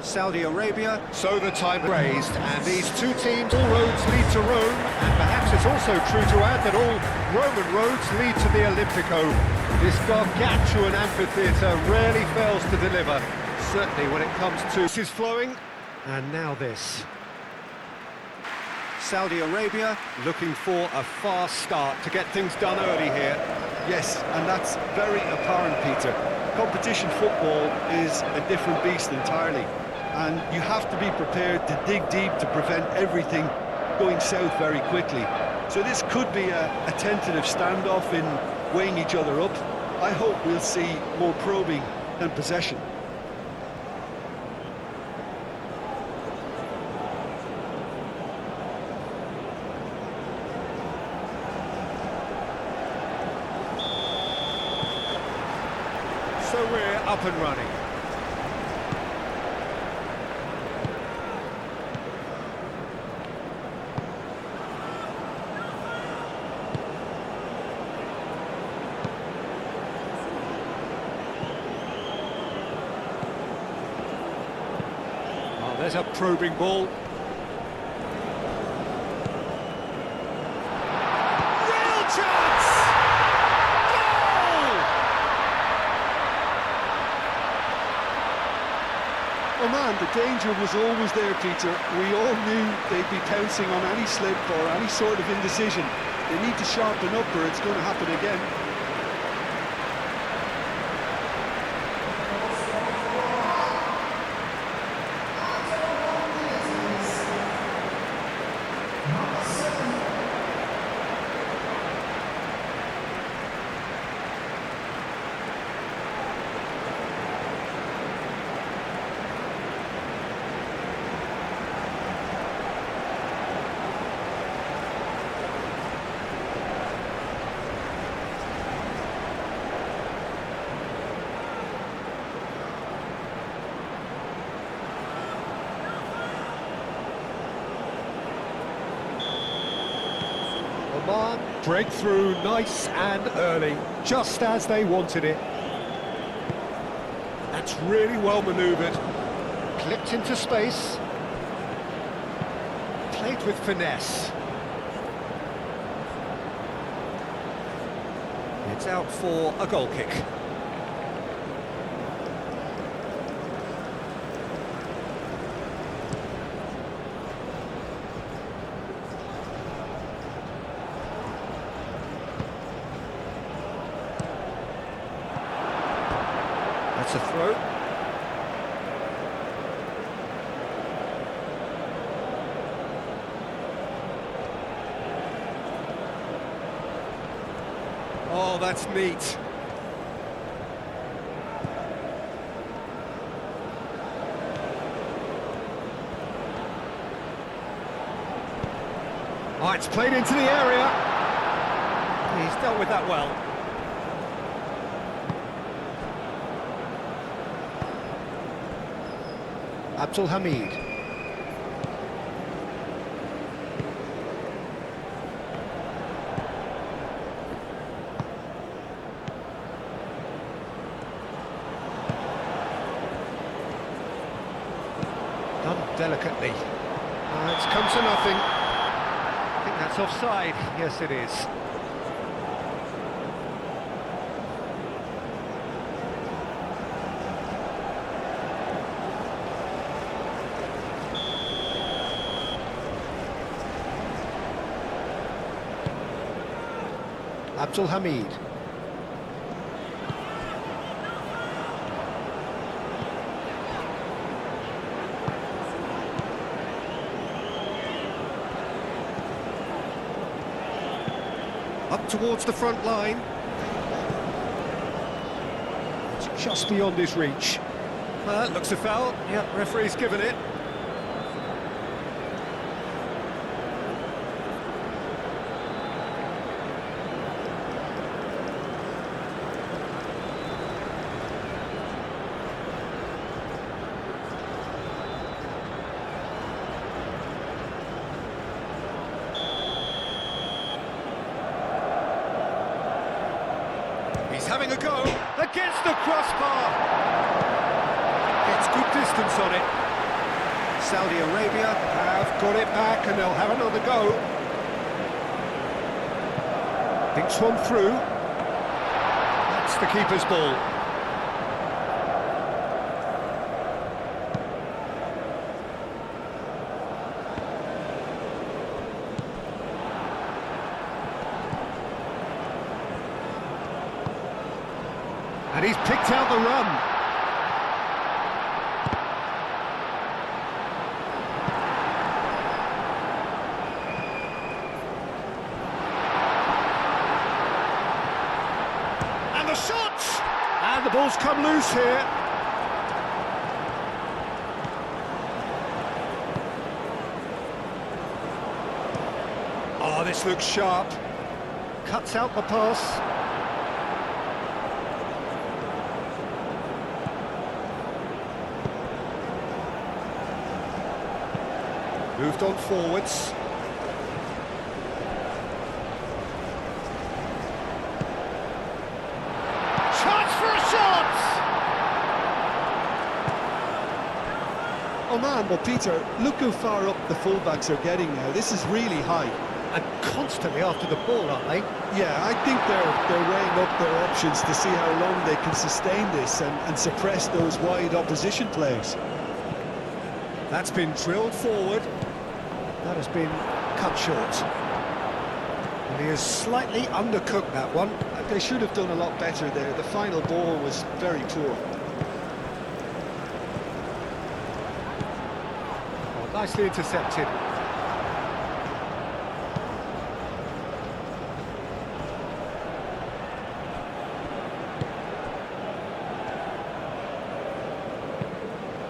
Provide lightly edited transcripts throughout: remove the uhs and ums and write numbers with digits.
Saudi Arabia, so the time raised, and these two teams, all roads lead to Rome, and perhaps it's also true to add that all Roman roads lead to the Olimpico. This gargantuan amphitheatre rarely fails to deliver, certainly when it comes to... This is flowing, and now this. Saudi Arabia looking for a fast start to get things done early here. Yes, and that's very apparent, Peter. Competition football is a different beast entirely, and you have to be prepared to dig deep to prevent everything going south very quickly. So this could be a tentative standoff in weighing each other up. I hope we'll see more probing than possession. So we're up and running. Oh, there's a probing ball. Real chance! Oh man, the danger was always there, Peter. We all knew they'd be pouncing on any slip or any sort of indecision. They need to sharpen up or it's going to happen again. Oman breakthrough nice and early, just as they wanted it. That's really well manoeuvred. Clipped into space. Played with finesse. It's out for a goal kick. That's a throw. Oh, that's neat. Oh, it's played into the area. He's dealt with that well. Abdul Hamid. Done delicately. It's come to nothing. I think that's offside. Yes, it is. Abdul Hamid. Up towards the front line. It's just beyond his reach. Well, that looks a foul. Yep, referee's given it. He's having a go against the crossbar. Gets good distance on it. Saudi Arabia have got it back and they'll have another go. Thinks one through. That's the keeper's ball. And he's picked out the run. And the shot! And the ball's come loose here. Oh, this looks sharp. Cuts out the pass. Moved on forwards. Chance for a shot! Oh man, well Peter, look how far up the fullbacks are getting now. This is really high. And constantly after the ball, aren't they? Yeah, I think they're weighing up their options to see how long they can sustain this and suppress those wide opposition plays. That's been drilled forward. That has been cut short. And he has slightly undercooked that one. They should have done a lot better there. The final ball was very poor. Oh, nicely intercepted.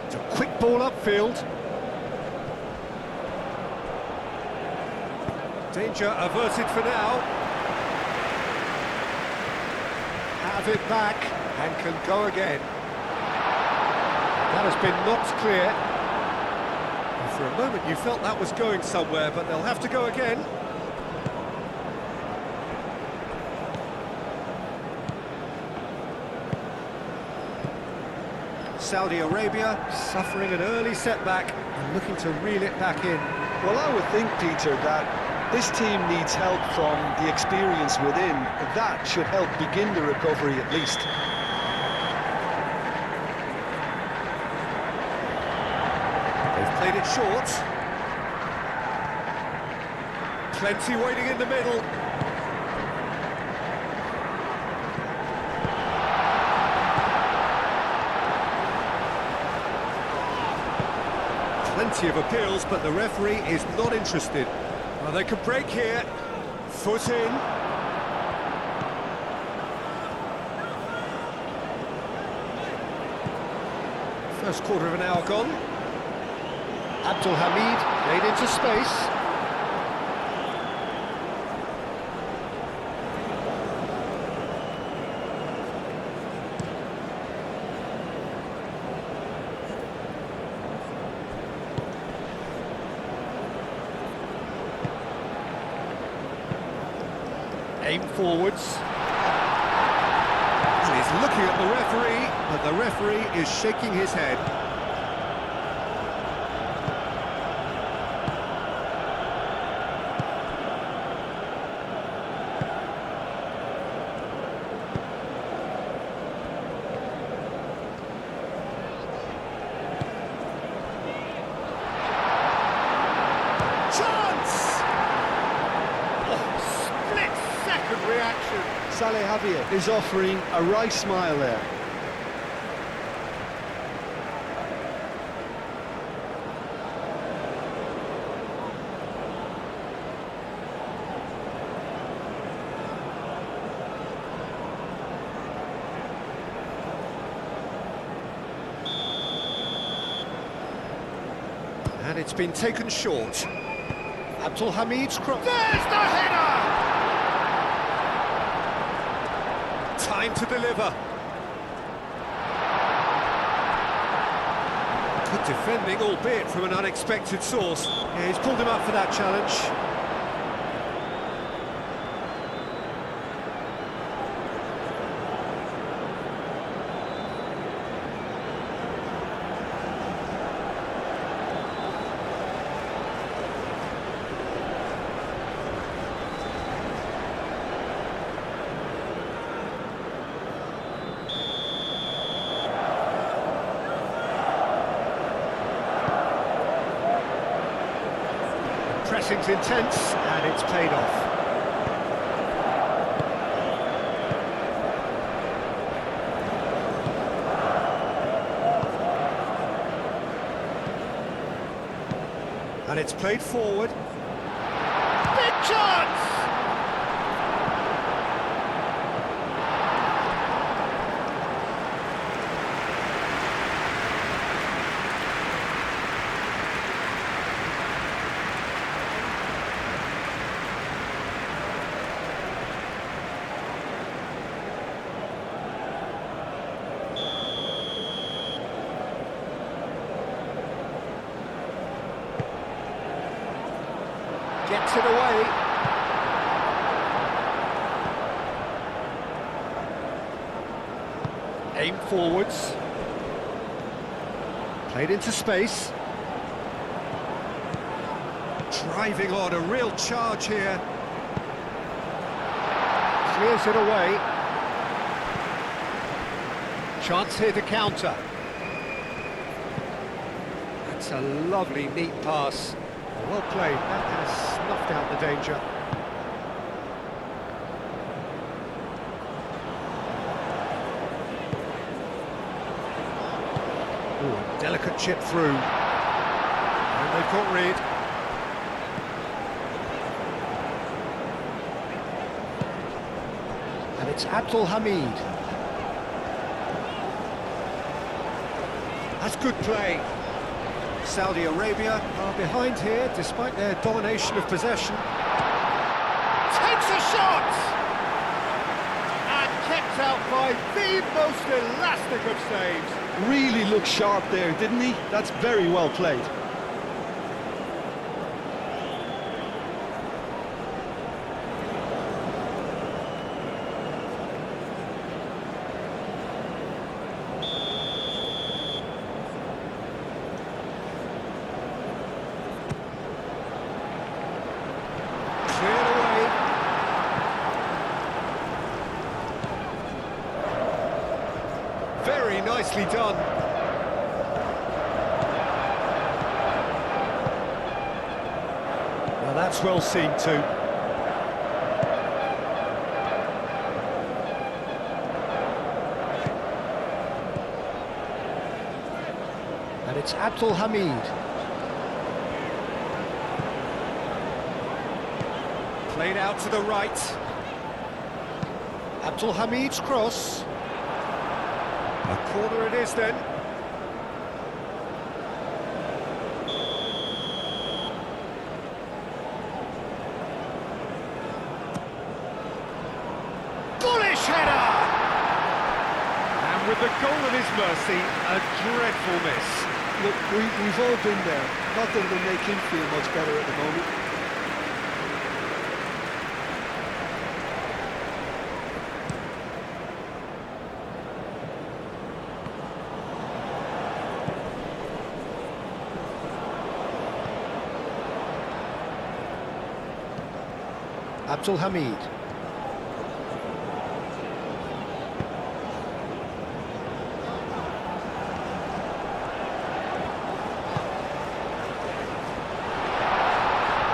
It's a quick ball upfield. Danger averted for now. Have it back and can go again. That has been knocked clear. And for a moment you felt that was going somewhere, but they'll have to go again. Saudi Arabia suffering an early setback and looking to reel it back in. Well, I would think, Peter, that this team needs help from the experience within. That should help begin the recovery at least. They've played it short. Plenty waiting in the middle. Plenty of appeals, but the referee is not interested. Well, they could break here. Foot in. First quarter of an hour gone. Abdul Hamid laid into space. Aim forwards. And he's looking at the referee, but the referee is shaking his head. Reaction. Saleh Javier is offering a wry smile there. And it's been taken short. Abdul Hamid's cross. There's the header! Time to deliver. Good defending, albeit from an unexpected source. Yeah, he's pulled him up for that challenge. pressing's intense, and it's paid off. And it's played forward. Big chance! Gets it away. Aim forwards. Played into space. Driving on, a real charge here. Clears it away. Chance here to counter. That's a lovely, neat pass. Well played, that has snuffed out the danger. Ooh, delicate chip through. And they've got rid. And it's Abdul Hamid. That's good play. Saudi Arabia are behind here, despite their domination of possession. Takes a shot! And kept out by the most elastic of saves. Really looked sharp there, didn't he? That's very well played. Very nicely done. Well, that's well seen too. And it's Abdul Hamid. Played out to the right. Abdul Hamid's cross. A corner it is then. Bullish header! And with the goal at his mercy, a dreadful miss. Look, we've all been there. Not that it'll make him feel much better at the moment. Abdul Hamid.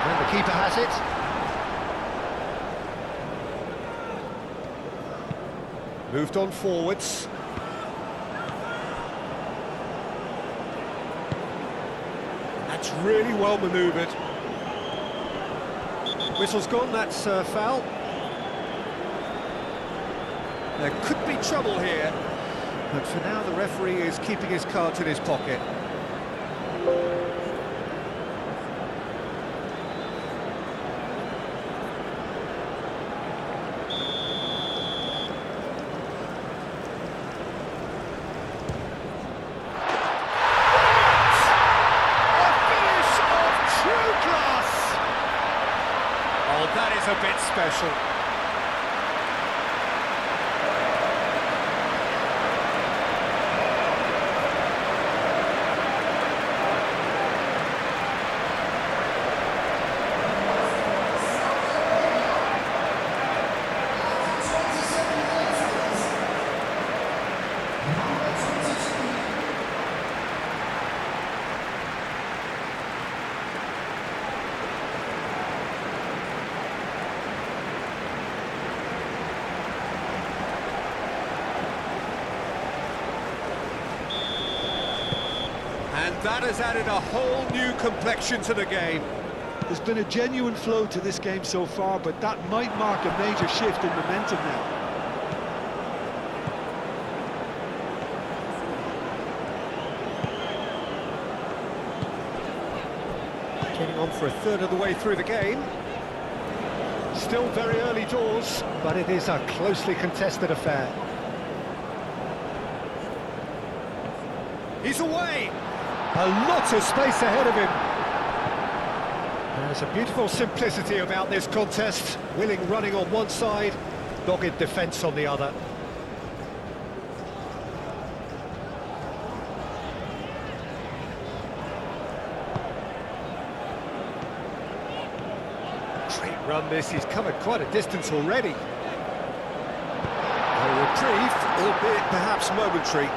And the keeper has it. Moved on forwards. That's really well manoeuvred. Whistle's gone, that's a foul. There could be trouble here, but for now the referee is keeping his cards in his pocket. A finish of true class! Oh, that is a bit special. And that has added a whole new complexion to the game. There's been a genuine flow to this game so far, but that might mark a major shift in momentum now. Getting on for a third of the way through the game. Still very early doors, but it is a closely contested affair. He's away! A lot of space ahead of him. There's a beautiful simplicity about this contest. Willing running on one side, dogged defence on the other. Great run this, he's covered quite a distance already. A reprieve, albeit perhaps momentary.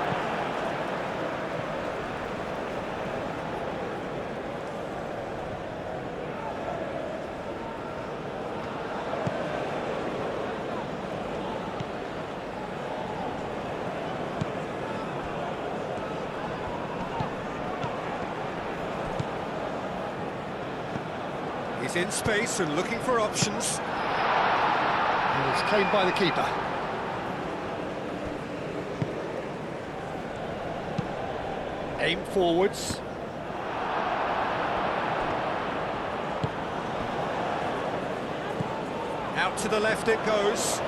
He's in space and looking for options. And it's claimed by the keeper. Aim forwards. Out to the left it goes.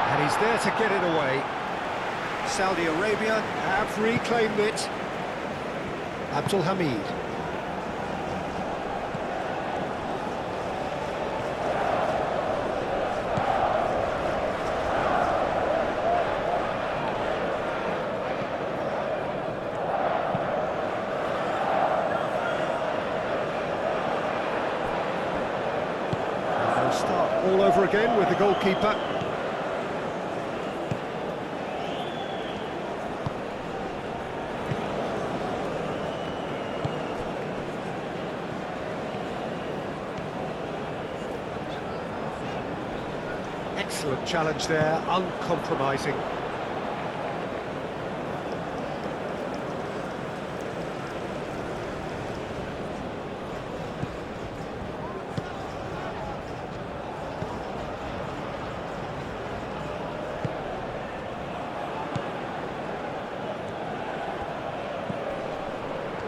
And he's there to get it away. Saudi Arabia have reclaimed it. Abdul Hamid. Start all over again with the goalkeeper. Excellent challenge there, uncompromising.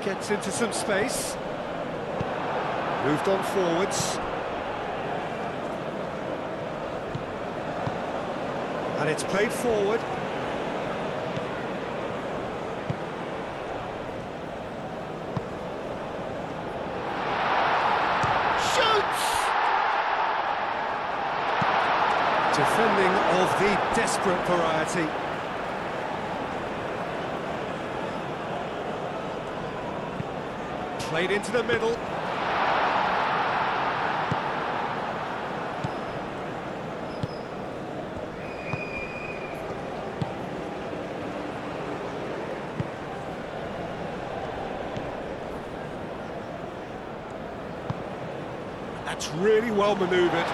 Gets into some space. Moved on forwards. And it's played forward. Shoots! Defending of the desperate variety. Played into the middle. That's really well manoeuvred.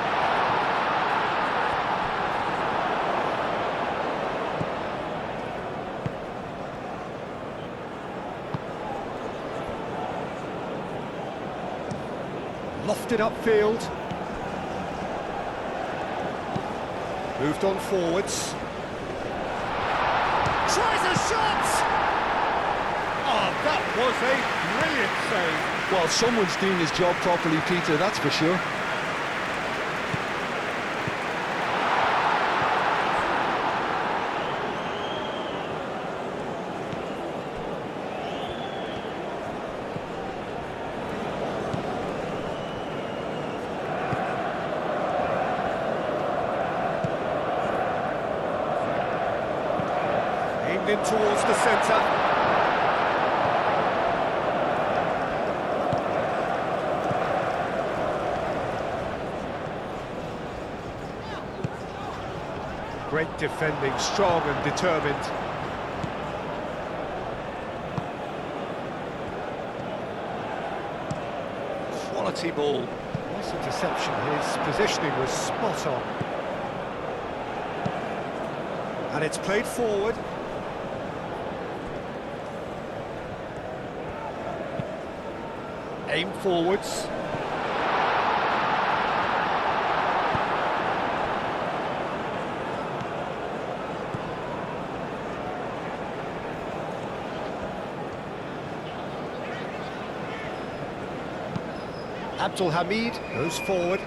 Lofted upfield. Moved on forwards. Tries a shot! Oh, that was a brilliant save. Well, someone's doing his job properly, Peter, that's for sure. Aimed in towards the centre. Great defending, strong and determined. Quality ball. Nice interception, his positioning was spot on. And it's played forward. Aim forwards. Abdul Hamid goes forward.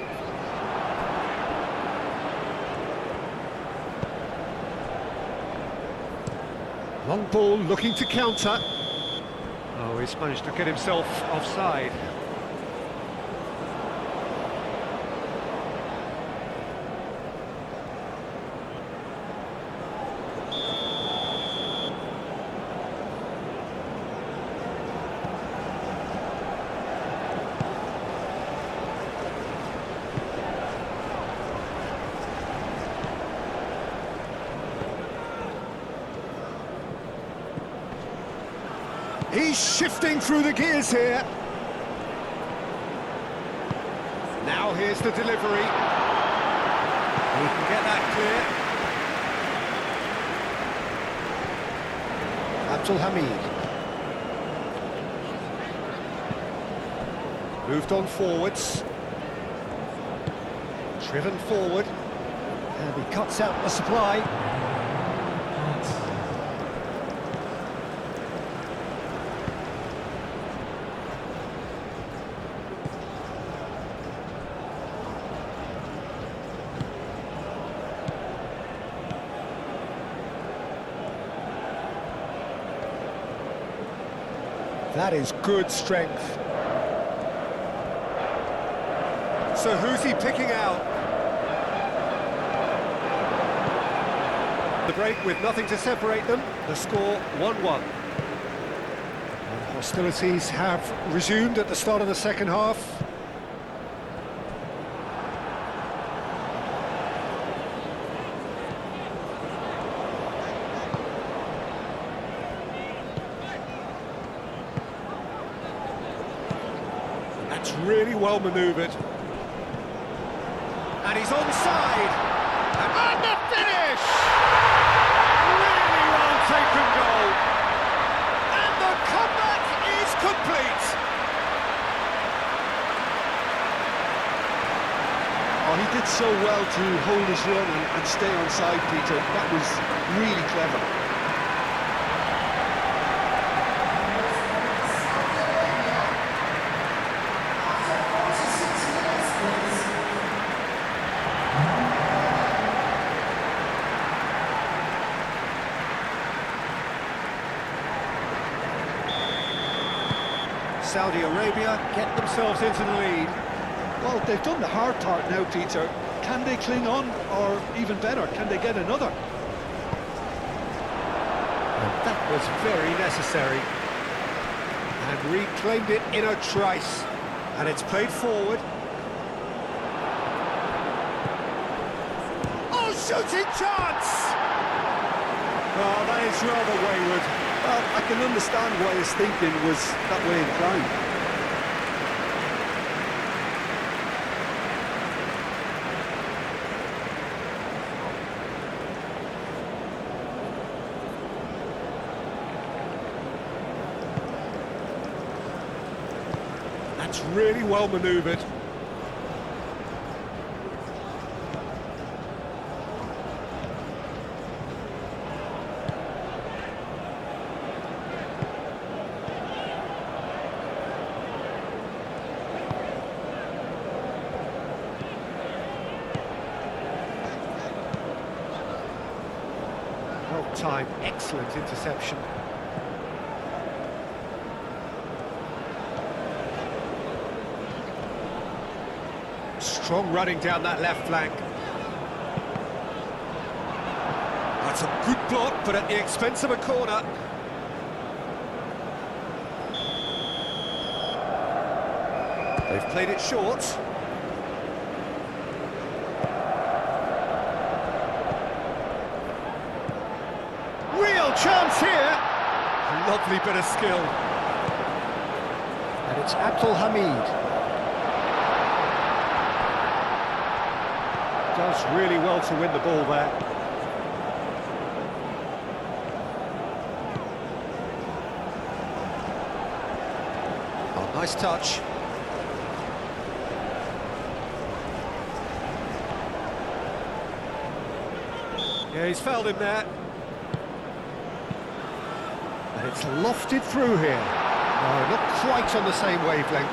Long ball looking to counter. Oh, he's managed to get himself offside. He's shifting through the gears here. Now here's the delivery. He can get that clear. Abdul Hamid. Moved on forwards. Driven forward. And he cuts out the supply. That is good strength. So who's he picking out? The break with nothing to separate them. The score 1-1. Hostilities have resumed at the start of the second half. That's really well manoeuvred. And he's onside. And the finish! Really well taken goal. And the comeback is complete. Oh, he did so well to hold his run and stay onside, Peter. That was really clever. Saudi Arabia get themselves into the lead. Well, they've done the hard part now, Peter. Can they cling on, or even better, can they get another? And that was very necessary. And reclaimed it in a trice. And it's played forward. Oh, shooting chance! Oh, that is rather wayward. Well, I can understand why his thinking was that way inclined. That's really well manoeuvred. Well timed, excellent interception. Strong running down that left flank. That's a good block, but at the expense of a corner. They've played it short. Real chance here. Lovely bit of skill. And it's Abdul Hamid. Does really well to win the ball there. Oh, nice touch. Yeah, he's fouled him there. And it's lofted through here. No, not quite on the same wavelength.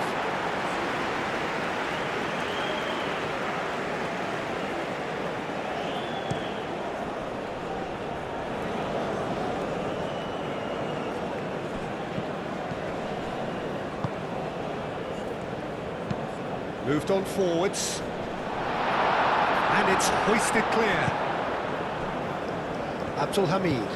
Moved on forwards. And it's hoisted clear. Abdul Hamid.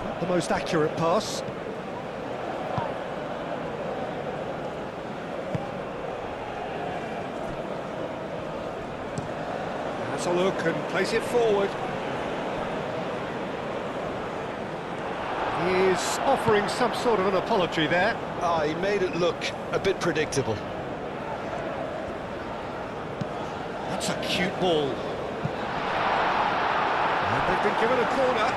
Not the most accurate pass. That's a look and place it forward. He is offering some sort of an apology there. He made it look a bit predictable. That's a cute ball. And they've been given a corner.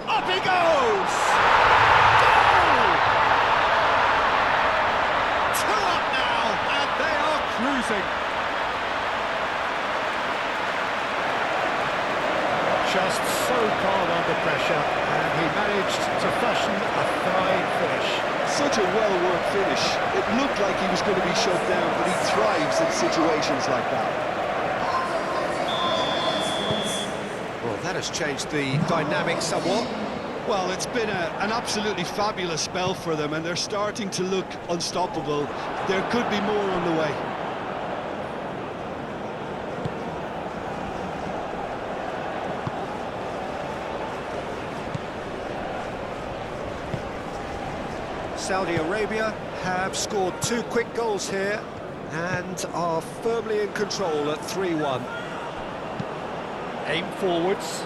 Up he goes! Goal! 2 up now, and they are cruising. Just so calm under pressure, and he managed to fashion a fine finish. Such a well-worked finish. It looked like he was going to be shut down, but he thrives in situations like that. Well, that has changed the dynamic somewhat. Well, it's been an absolutely fabulous spell for them, and they're starting to look unstoppable. There could be more on the way. Saudi Arabia have scored 2 quick goals here and are firmly in control at 3-1. Aim forwards.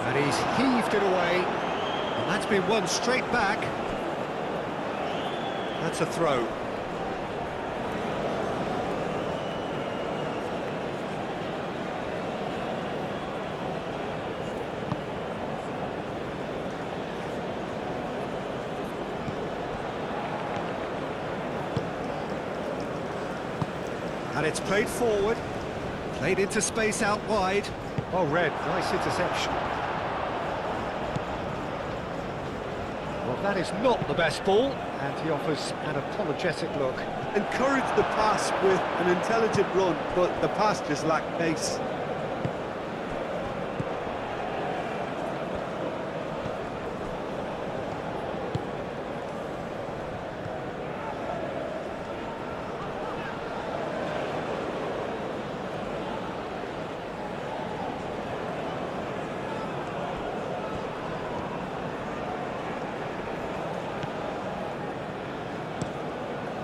And he's heaved it away. And that's been won straight back. That's a throw. And it's played forward, played into space out wide. Oh, Red, nice interception. Well, that is not the best ball, and he offers an apologetic look. Encourage the pass with an intelligent run, but the pass just lacked pace.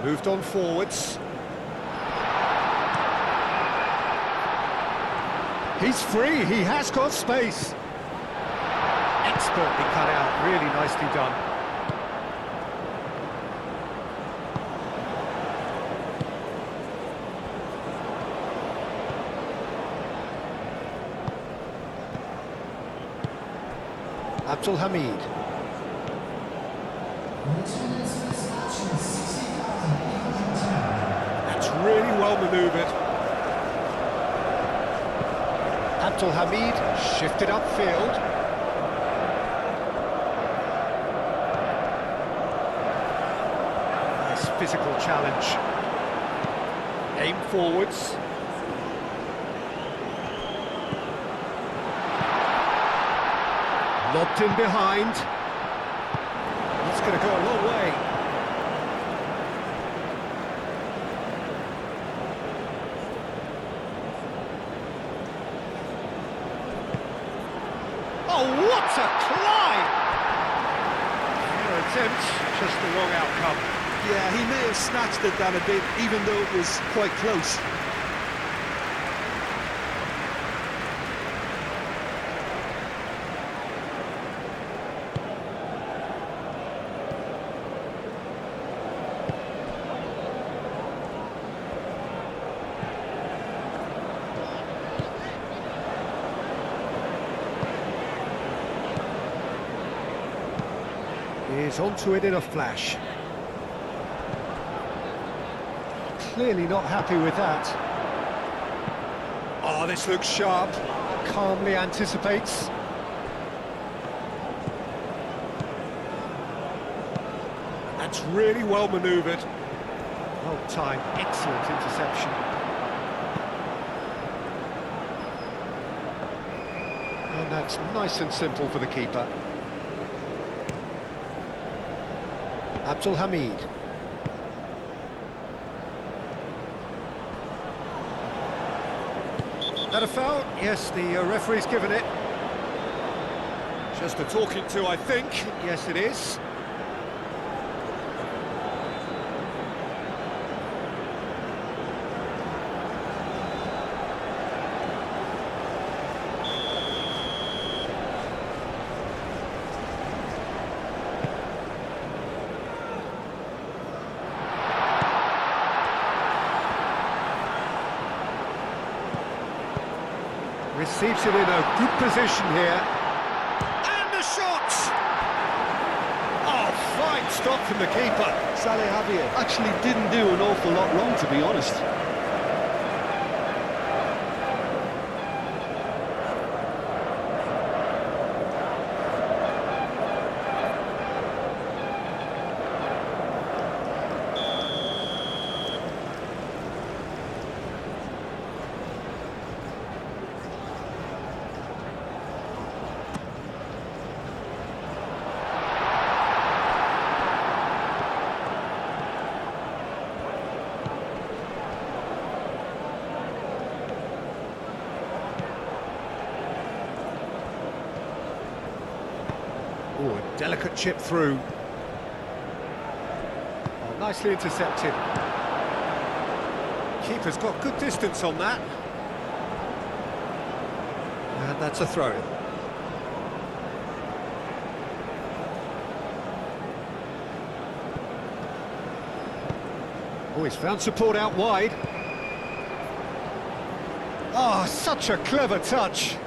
Moved on forwards. He's free, he has got space. Expertly cut out, really nicely done. Abdul Hamid. That's really well manoeuvred. Abdul Hamid shifted upfield. Nice physical challenge. Aim forwards. Lobbed in behind. That's going to go a long way. Oh, what a climb! Fair attempt, just the wrong outcome. Yeah, he may have snatched at that a bit, even though it was quite close. is onto it in a flash. Clearly not happy with that. Oh, this looks sharp. Calmly anticipates. That's really well manoeuvred. Well timed, excellent interception. And that's nice and simple for the keeper. Abdul Hamid. That a foul? Yes, the referee's given it. Just a talking to, I think. Yes, it is. Receives it in a good position here. And the shot! Oh, fine stop from the keeper. Saleh Javier actually didn't do an awful lot wrong, to be honest. Oh, a delicate chip through. Oh, nicely intercepted. Keeper's got good distance on that. And that's a throw. Oh, he's found support out wide. Oh, such a clever touch.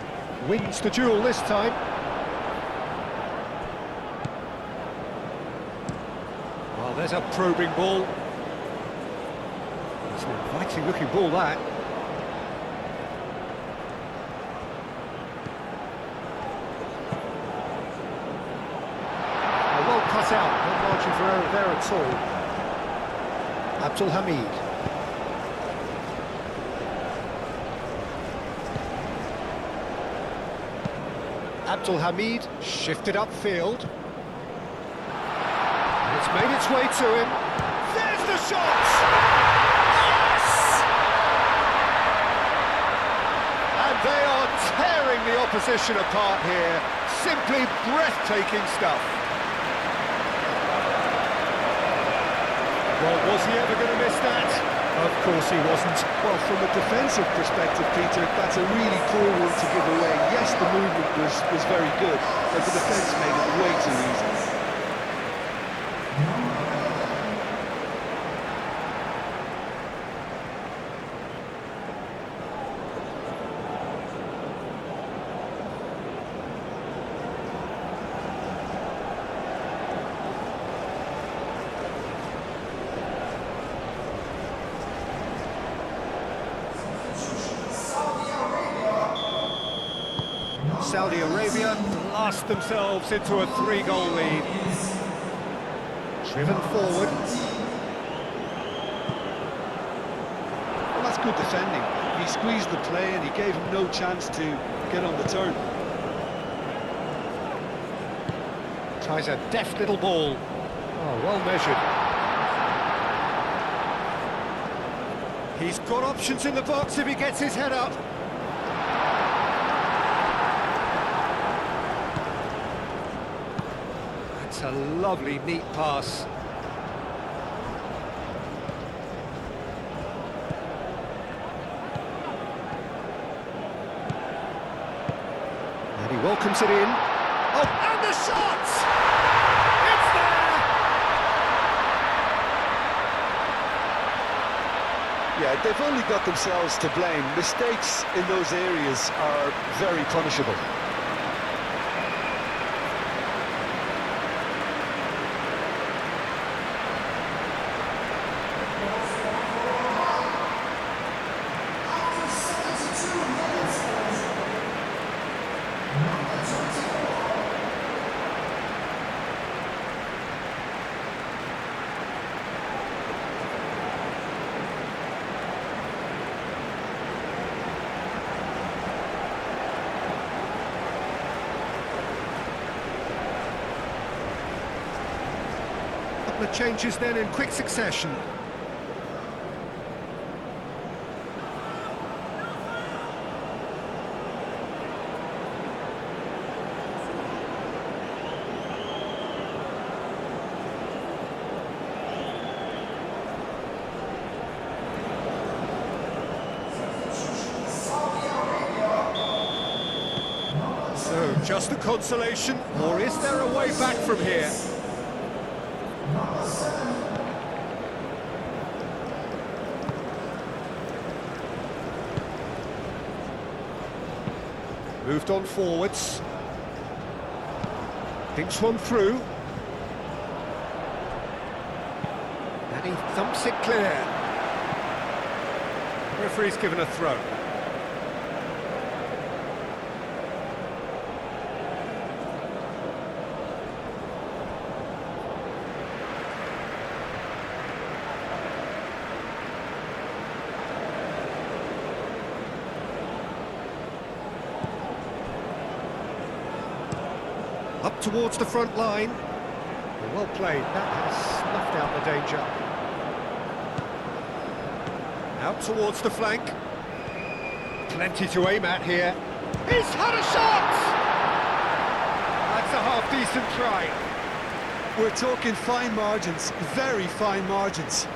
Wins the duel this time. Well, there's a probing ball. It's an inviting looking ball, that. Oh, well cut out, no margin for error there at all. Abdul Hamid. Abdul Hamid shifted upfield. It's made its way to him. There's the shot! Yes! And they are tearing the opposition apart here. Simply breathtaking stuff. Well, was he ever going to miss that? Of course he wasn't. Well, from a defensive perspective, Peter, that's a really poor one to give away. Yes, the movement was very good, but the defence made it way too easy. Saudi Arabia blast themselves into a 3-goal lead. Driven forward. Well, that's good defending. He squeezed the play and he gave him no chance to get on the turn. Tries a deft little ball. Oh, well measured. He's got options in the box if he gets his head up. That's a lovely, neat pass. And he welcomes it in. Oh, and the shot! It's there! Yeah, they've only got themselves to blame. Mistakes in those areas are very punishable. changes then in quick succession. So, just a consolation, or is there a way back from here? Moved on forwards. Thinks one through. And he thumps it clear. Referee's given a throw. Up towards the front line. Well played, that has snuffed out the danger. Out towards the flank. Plenty to aim at here. He's had a shot! That's a half-decent try. We're talking fine margins, very fine margins.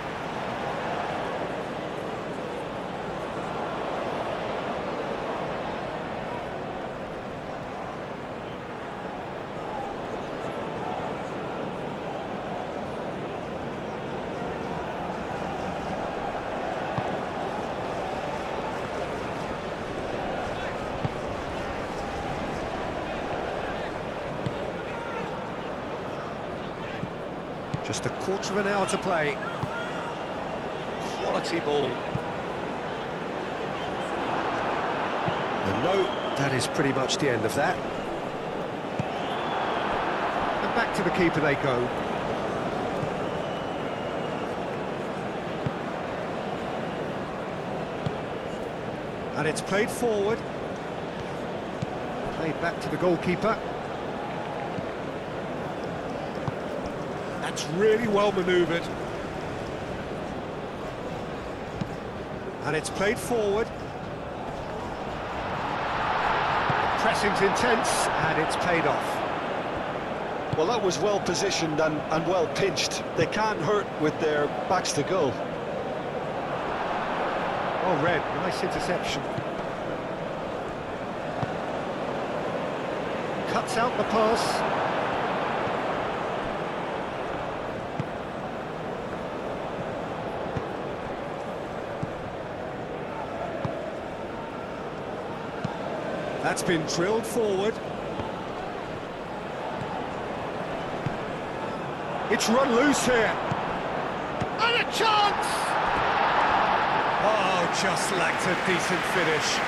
Just a quarter of an hour to play. Quality ball. And no, that is pretty much the end of that. And back to the keeper they go. And it's played forward. Played back to the goalkeeper. That's really well manoeuvred. And it's played forward. The pressing's intense, and it's paid off. Well, that was well positioned and well pinched. They can't hurt with their backs to goal. Oh, Red, nice interception. Cuts out the pass. That's been drilled forward. It's run loose here. And a chance! Oh, just lacked a decent finish.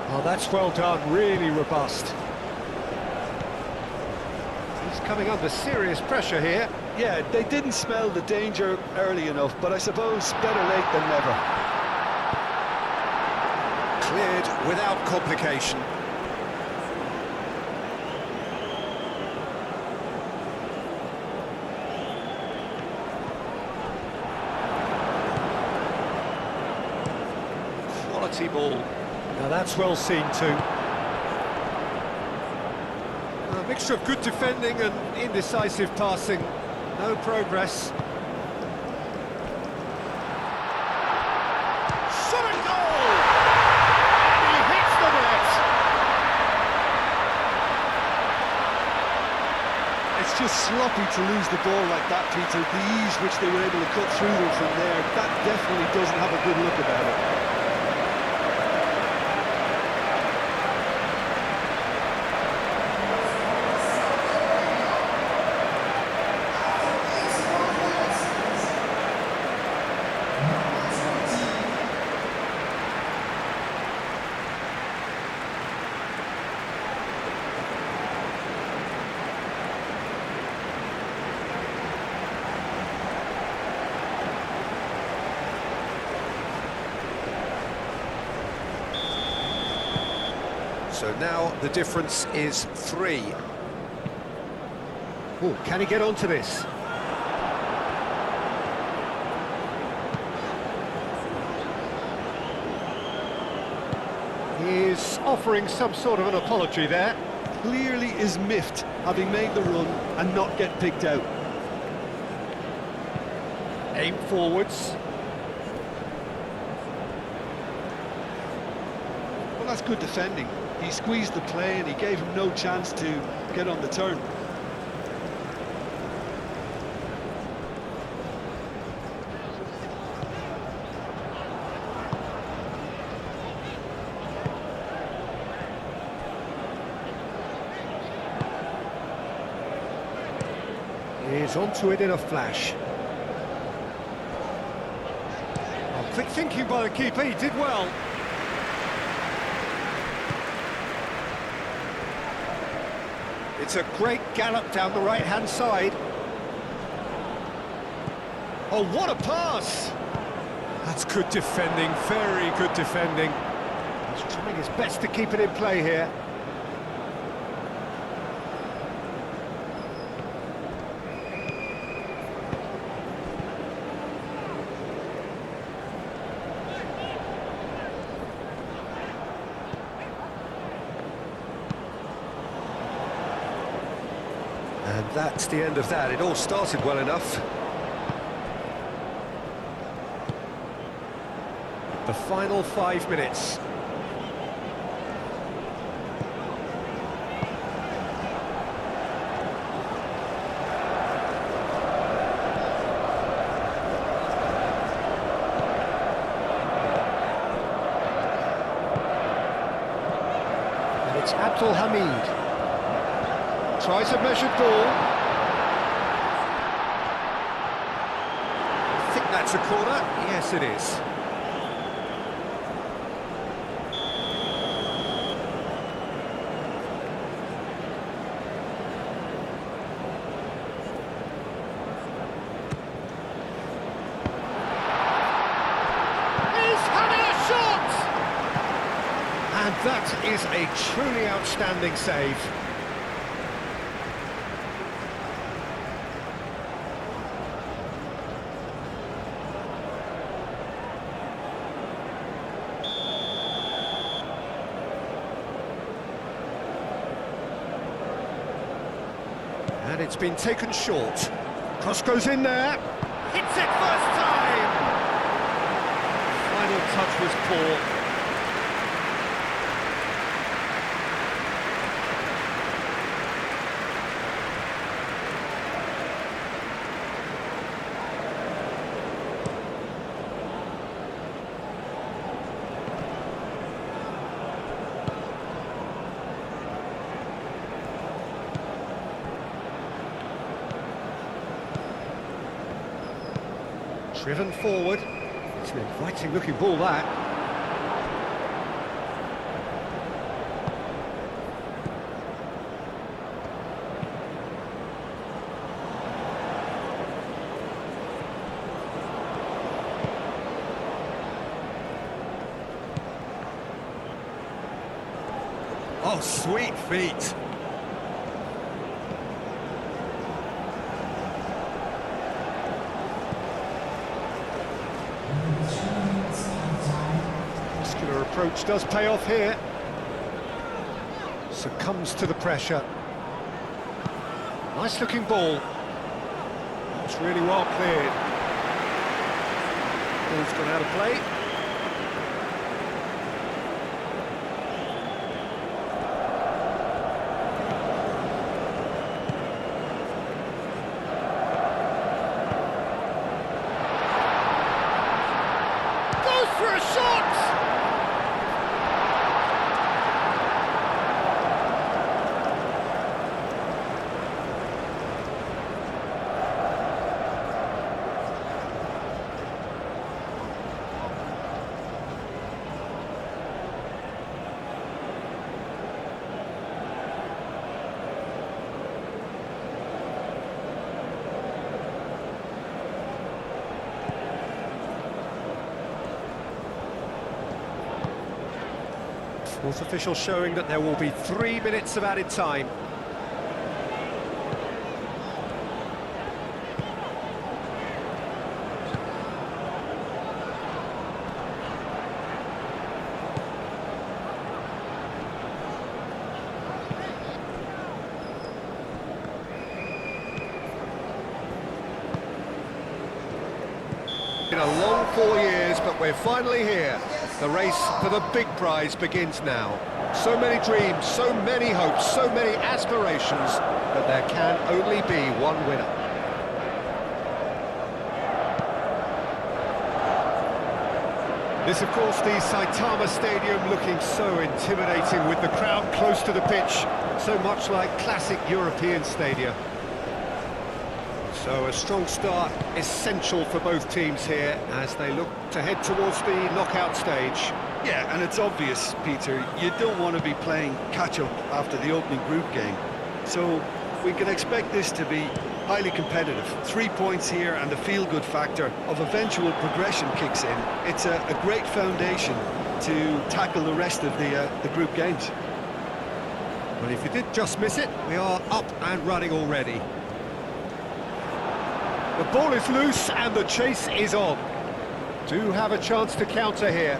Oh, that's well done, really robust. He's coming under serious pressure here. Yeah, they didn't smell the danger early enough, but I suppose better late than never. Cleared without complication. Quality ball. Now that's well seen too. A mixture of good defending and indecisive passing. No progress. Shot and goal! And he hits the net! It's just sloppy to lose the ball like that, Peter. The ease which they were able to cut through them from there, that definitely doesn't have a good look about it. So now the difference is 3. Oh, can he get onto this? He's offering some sort of an apology there. Clearly is miffed, having made the run and not get picked out. Aim forwards. Well, that's good defending. He squeezed the play and he gave him no chance to get on the turn. He's onto it in a flash. Oh, quick thinking by the keeper, he did well. It's a great gallop down the right-hand side. Oh, what a pass! That's good defending, very good defending. He's trying his best to keep it in play here. And that's the end of that. It all started well enough. The final 5 minutes. And it's Abdul Hamid. Tries a measured ball. I think that's a corner. Yes, it is. He's having a shot! And that is a truly outstanding save. And it's been taken short. Cross goes in there. Hits it first time! Final touch was poor. Driven forward. It's an inviting looking ball, that. Oh, sweet feet. Approach does pay off here. Succumbs to the pressure. Nice looking ball. It's really well cleared. Ball's gone out of play. Goes for a shot! Fourth official showing that there will be 3 minutes of added time. Been a long 4 years, but we're finally here. The race for the big prize begins now. So many dreams, so many hopes, so many aspirations, but there can only be one winner. This, of course, the Saitama Stadium looking so intimidating with the crowd close to the pitch, so much like classic European stadia. So a strong start, essential for both teams here as they look to head towards the knockout stage. Yeah, and it's obvious, Peter, you don't want to be playing catch-up after the opening group game. So we can expect this to be highly competitive. 3 points here and the feel-good factor of eventual progression kicks in. It's a great foundation to tackle the rest of the group games. Well, if you did just miss it, we are up and running already. The ball is loose and the chase is on. Do have a chance to counter here.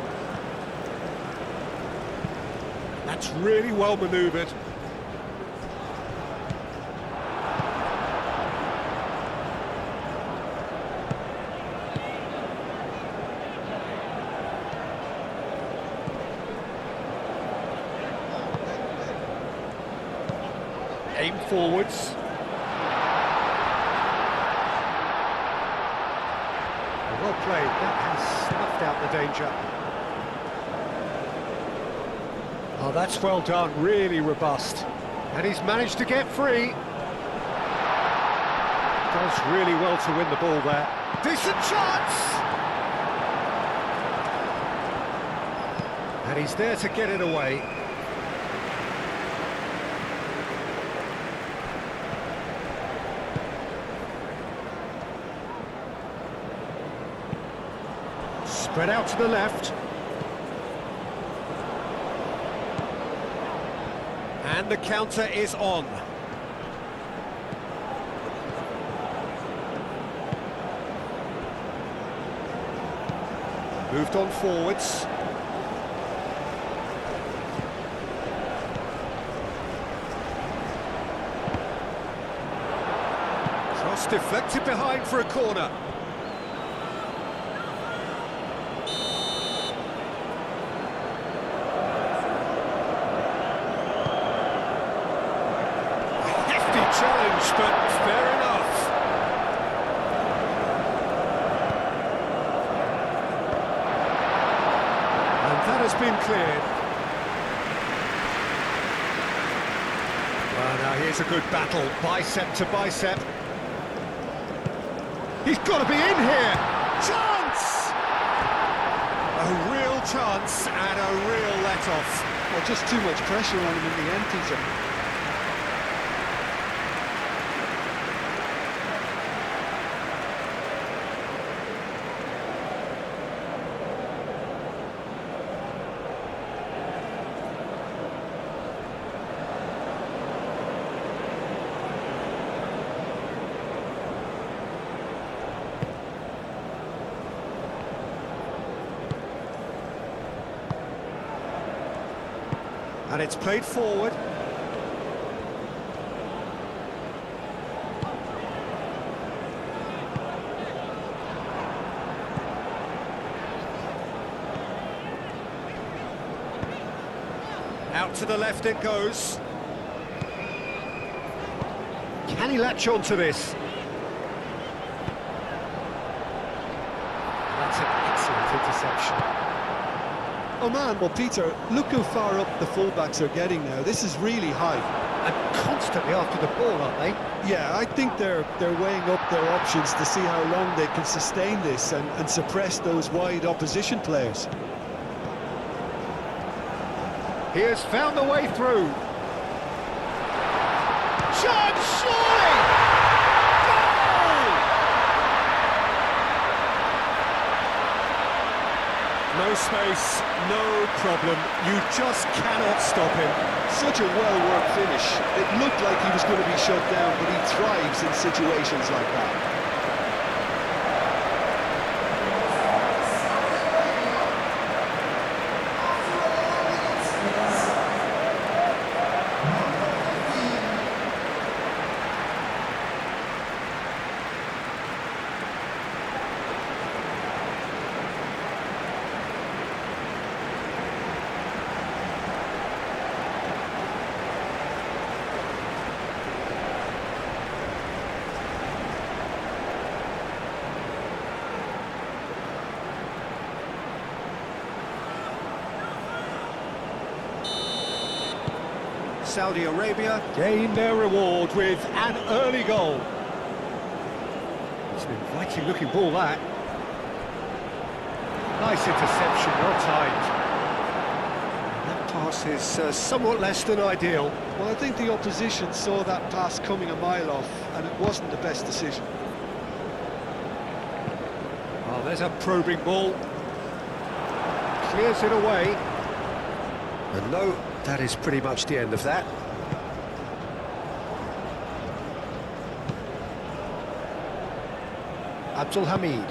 That's really well manoeuvred. Aim forwards. Well played, that has snuffed out the danger. Oh, that's well done, really robust. And he's managed to get free. Does really well to win the ball there. Decent chance! And he's there to get it away. Spread out to the left. And the counter is on. Moved on forwards. Cross deflected behind for a corner. Challenge, but fair enough. And that has been cleared. Well, now here's a good battle, bicep to bicep. He's got to be in here. Chance! A real chance and a real let-off. Well, just too much pressure on him in the end, Peter. And it's played forward. Out to the left it goes. Can he latch on to this? That's an excellent interception. Oh man, well Peter, look how far up the fullbacks are getting now. This is really high. And constantly after the ball, aren't they? Yeah, I think they're weighing up their options to see how long they can sustain this and suppress those wide opposition players. He has found the way through. Chance, surely! Goal! No space, no problem. You just cannot stop him. Such a well-worked finish. It looked like he was going to be shut down, but he thrives in situations like that. Saudi Arabia gain their reward with an early goal. It's an inviting looking ball, that. Nice interception, well timed. That pass is somewhat less than ideal. Well, I think the opposition saw that pass coming a mile off, and it wasn't the best decision. Well, there's a probing ball. Clears it away. And no, that is pretty much the end of that. Abdul Hamid.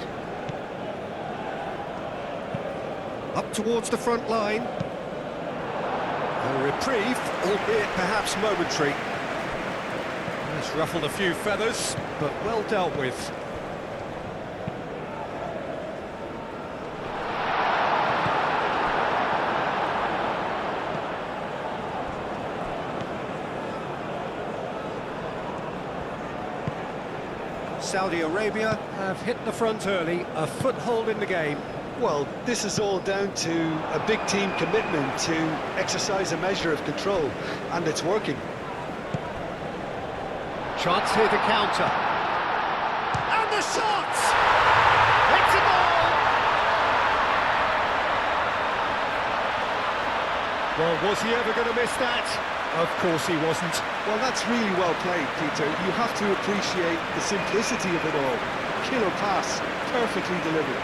Up towards the front line. A reprieve, albeit perhaps momentary. It's ruffled a few feathers, but well dealt with. Saudi Arabia have hit the front early, a foothold in the game. Well, this is all down to a big team commitment to exercise a measure of control, and it's working. Chance here to counter. And the shot! It's a goal! Well, was he ever going to miss that? Of course he wasn't. Well, that's really well played, Peter. You have to appreciate the simplicity of it all. Killer pass, perfectly delivered.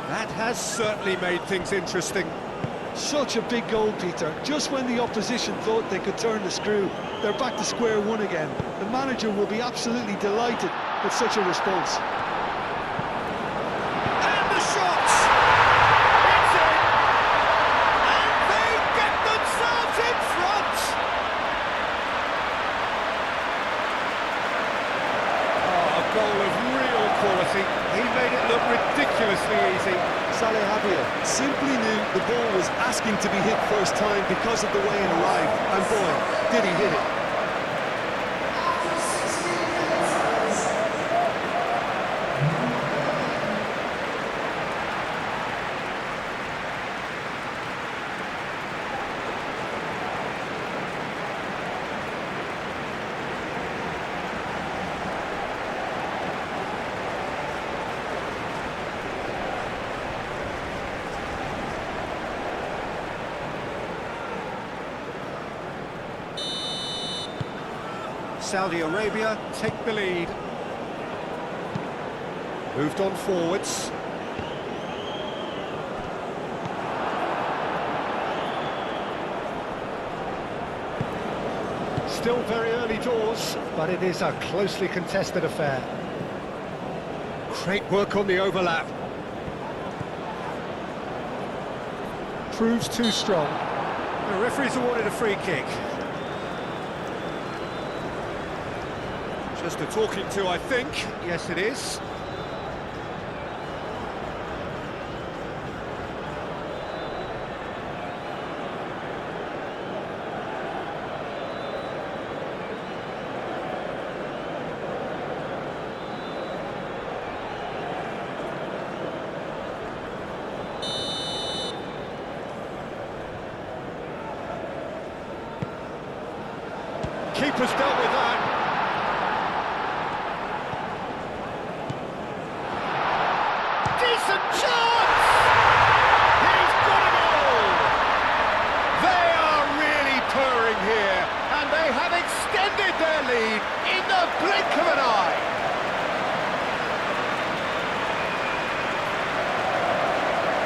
That has certainly made things interesting. Such a big goal, Peter. Just when the opposition thought they could turn the screw, they're back to square one again. The manager will be absolutely delighted with such a response. And the shots! It's in! And they get themselves in front! Oh, a goal of real quality. He made it look ridiculously easy. Saleh Havia simply knew the ball was asking to be hit first time because of the way it arrived, and boy, did he hit it. Saudi Arabia take the lead. Moved on forwards. Still very early doors, but it is a closely contested affair. Great work on the overlap. Proves too strong. The referee's awarded a free kick. Just a talking to, I think. Yes, it is. keeper's dealt with that. Decent chance! He's got it all! They are really purring here, and they have extended their lead in the blink of an eye.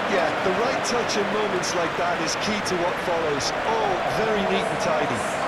Yeah, the right touch in moments like that is key to what follows. Oh, very neat and tidy.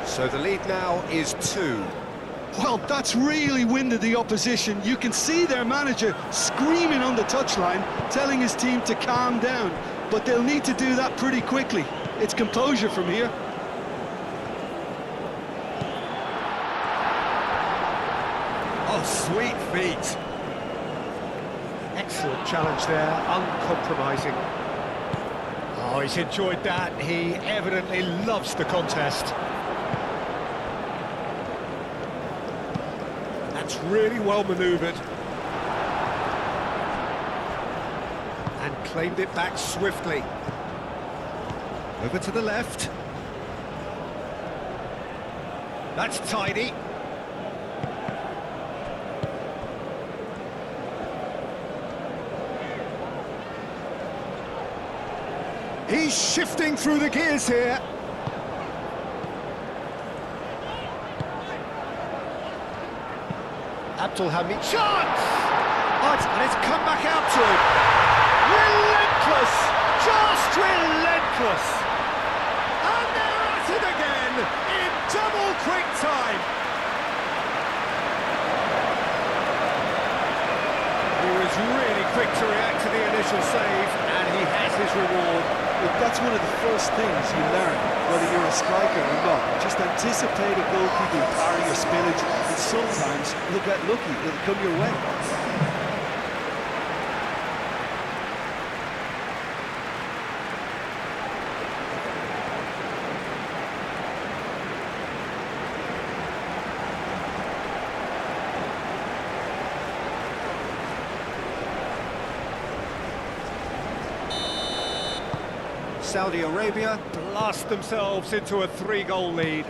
So the lead now is 2. Well, that's really winded the opposition. You can see their manager screaming on the touchline, telling his team to calm down. But they'll need to do that pretty quickly. It's composure from here. Oh, sweet feet. Excellent challenge there, uncompromising. Oh, he's enjoyed that. He evidently loves the contest. That's really well manoeuvred. And claimed it back swiftly. Over to the left. That's tidy. He's shifting through the gears here. Abdul Hamid, chance! Oh, and it's come back out to him. Relentless! Just relentless! And they're at it again in double quick time. He was really quick to react to the initial save, and he has his reward. Look, that's one of the first things you learn, whether you're a striker or not. Just anticipate a goalkeeping parry or spillage, and sometimes you'll get lucky, it'll come your way. Saudi Arabia blast themselves into a 3-goal lead.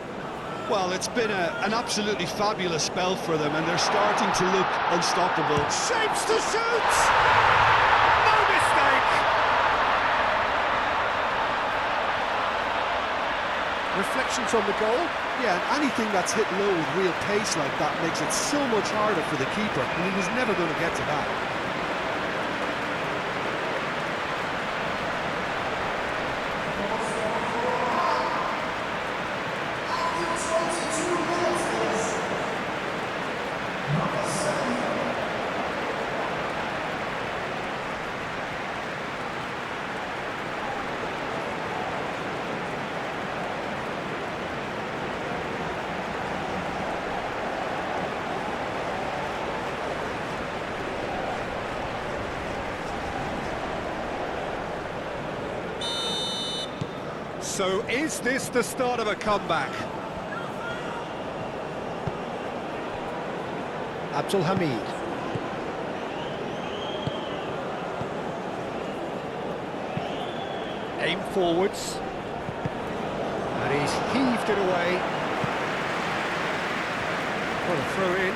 Well, it's been an absolutely fabulous spell for them, and they're starting to look unstoppable. Shapes to shoot! No mistake! Reflections on the goal? Yeah, and anything that's hit low with real pace like that makes it so much harder for the keeper, and he was never going to get to that. So is this the start of a comeback? Abdul Hamid. Aim forwards. And he's heaved it away. What a throw in.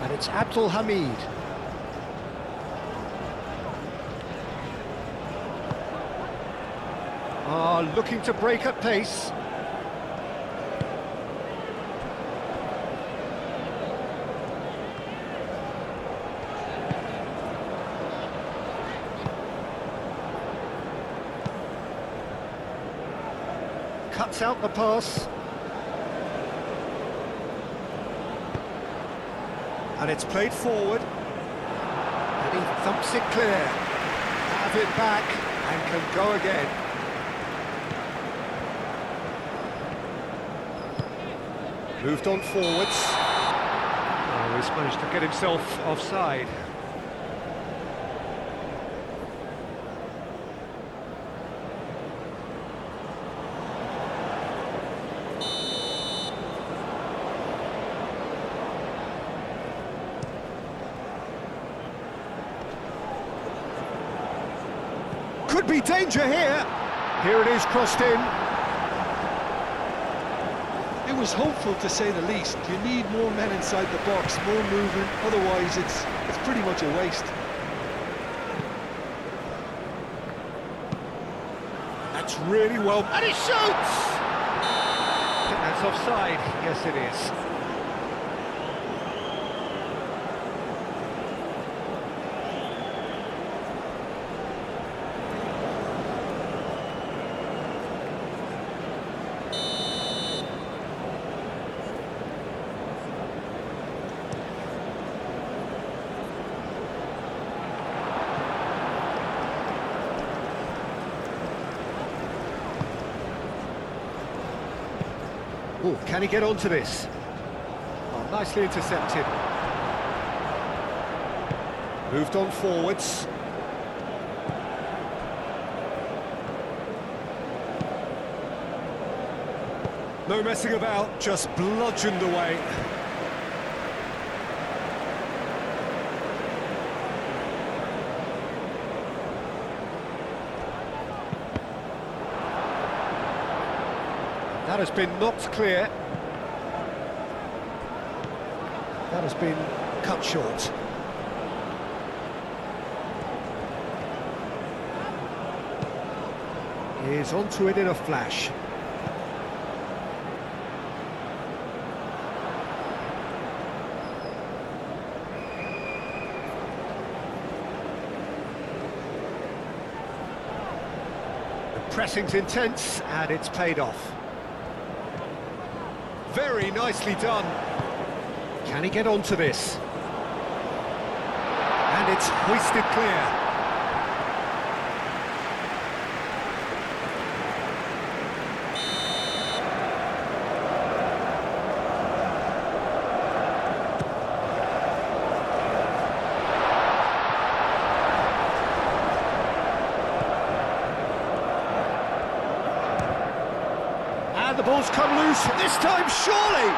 And it's Abdul Hamid. Looking to break at pace. Cuts out the pass. And it's played forward. and thumps it clear. Have it back and can go again. Moved on forwards. Oh, he's managed to get himself offside. Could be danger here. Here it is, crossed in. It was hopeful, to say the least. You need more men inside the box, more movement, otherwise it's pretty much a waste. That's really well... And he shoots! I think that's offside. Yes, it is. Oh, can he get onto this? Oh, nicely intercepted. Moved on forwards. No messing about, just bludgeoned away. That has been knocked clear. That has been cut short. He is onto it in a flash. The pressing's intense and it's paid off. Very nicely done. Can he get onto this? And it's hoisted clear. And the ball's come loose, this time surely!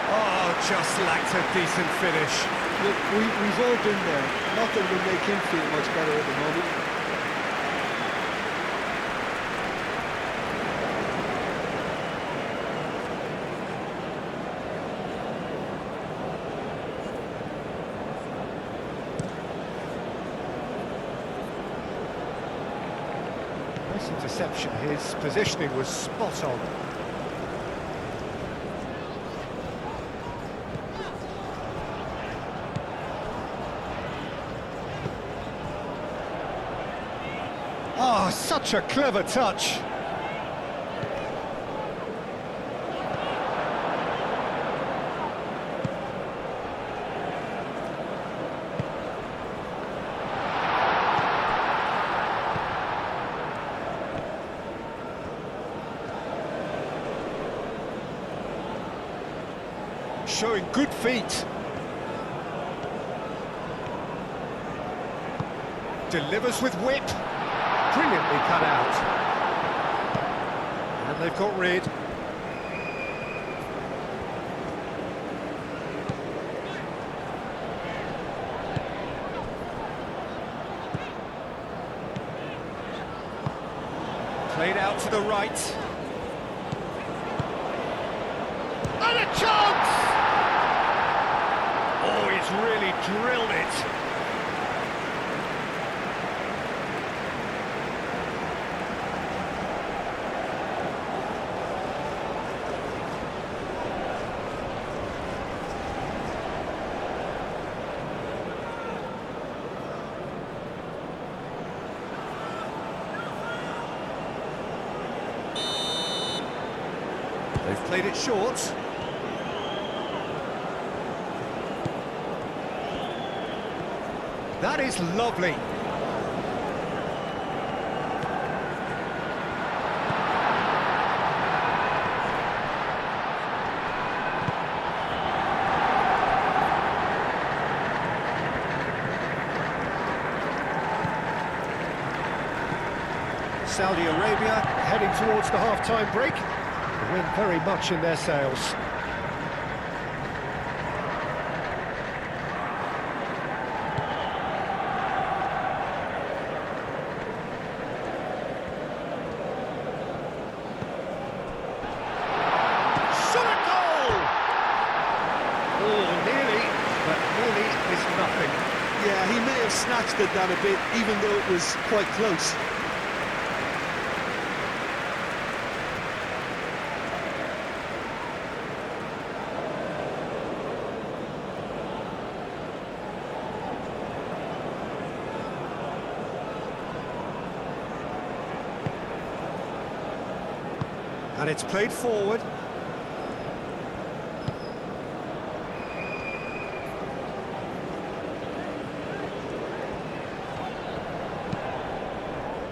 Oh, just lacked a decent finish. Look, we've all been there. Nothing will make him feel much better at the moment. Nice interception, his positioning was spot on. Oh, such a clever touch. Showing good feet. Delivers with whip. Brilliantly cut out. And they've got rid. Played out to the right. And a chance! Oh, he's really drilled it. They've played it short. That is lovely. Saudi Arabia heading towards the half-time break. The wind very much in their sails. Yeah, he may have snatched at that a bit, even though it was quite close. And it's played forward.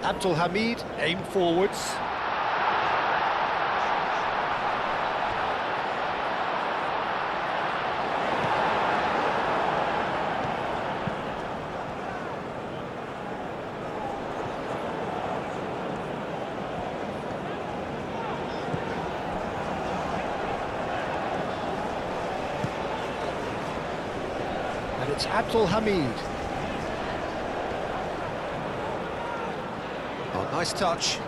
Abdul Hamid aimed forwards. And it's Abdul Hamid. Oh, nice touch.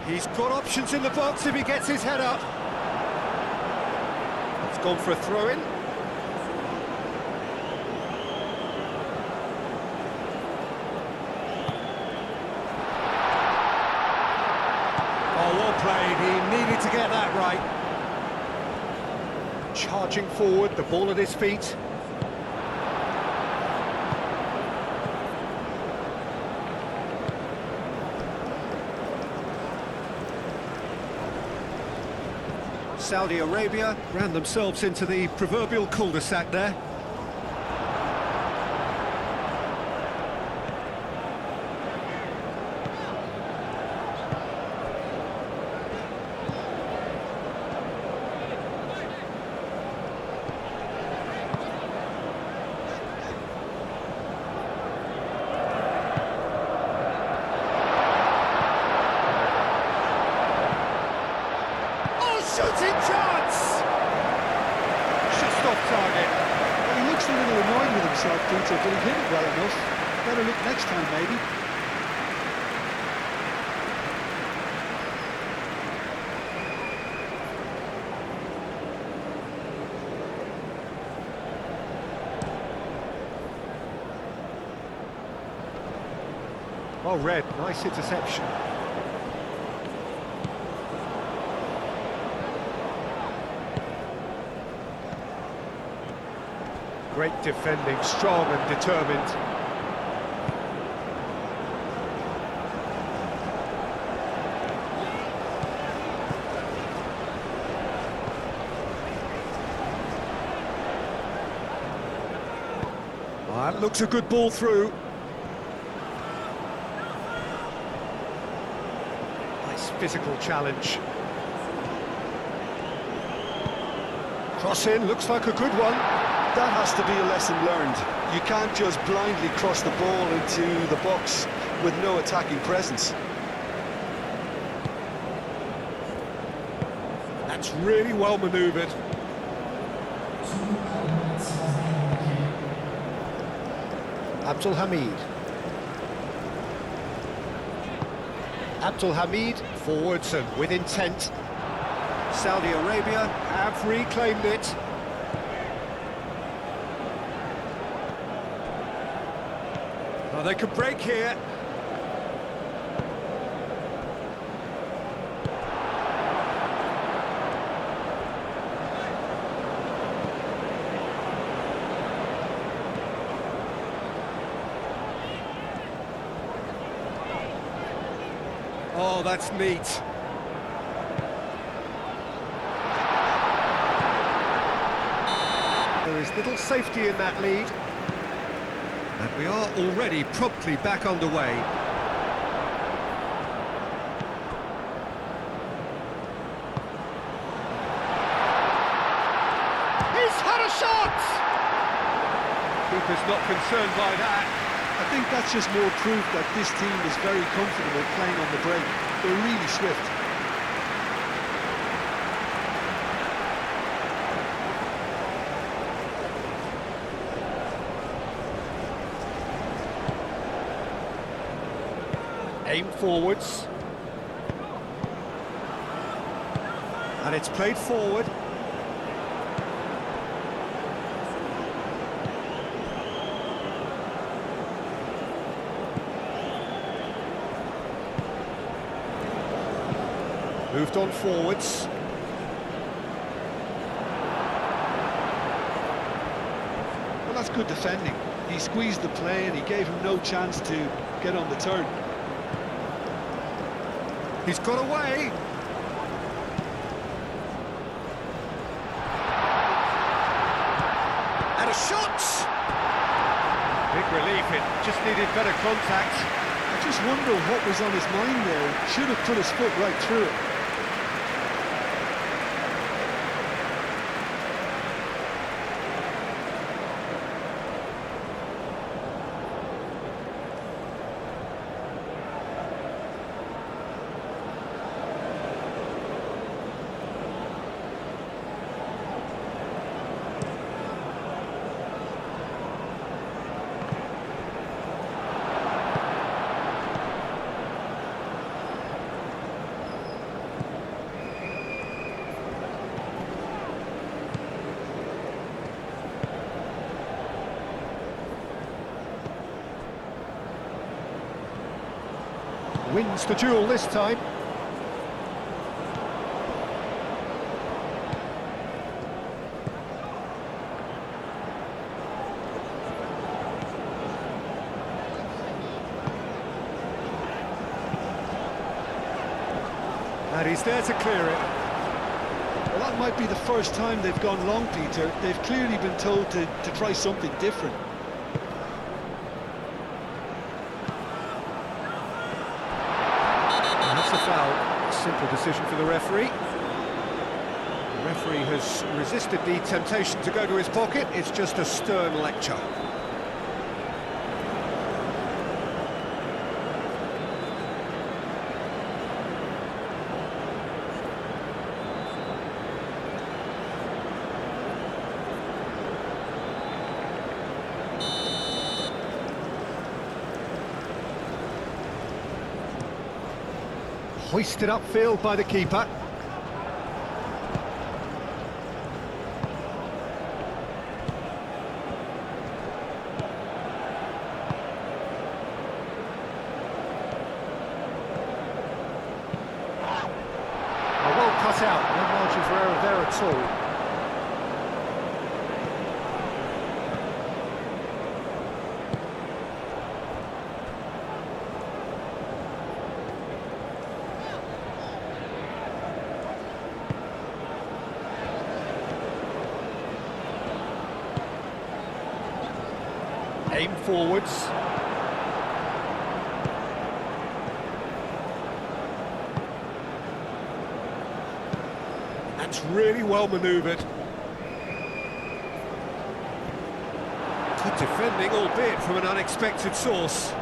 He's got options in the box if he gets his head up. It's gone for a throw-in. Oh, well played. He needed to get that right. Charging forward, the ball at his feet. Saudi Arabia ran themselves into the proverbial cul-de-sac there. Shooting chance! Just off target. Well, he looks a little annoyed with himself, Peter, but he hit it well enough. Better look next time, maybe. Well read, nice interception. Great defending, strong and determined. Oh, that looks a good ball through. Nice physical challenge. Cross in, looks like a good one. That has to be a lesson learned. You can't just blindly cross the ball into the box with no attacking presence. That's really well manoeuvred. Abdul Hamid. Abdul Hamid, forwards and with intent. Saudi Arabia have reclaimed it. Oh, they could break here. Oh, that's neat. There is little safety in that lead. And We are already promptly back underway. He's had a shot! Keeper's not concerned by that. I think that's just more proof that this team is very comfortable playing on the break. They're really swift. Aim forwards. And it's played forward. Moved on forwards. Well, that's good defending. He squeezed the play and he gave him no chance to get on the turn. He's got away. And a shot! Big relief, it just needed better contact. I just wonder what was on his mind there. Should have put his foot right through it. Wins the duel this time. And he's there to clear it. Well, that might be the first time they've gone long, Peter. They've clearly been told to try something different. Foul. Simple decision for the referee. The referee has resisted the temptation to go to his pocket. It's just a stern lecture. Hoisted upfield by the keeper. Well cut out, no margin for error there at all. Aim forwards. That's really well manoeuvred. Good defending, albeit from an unexpected source.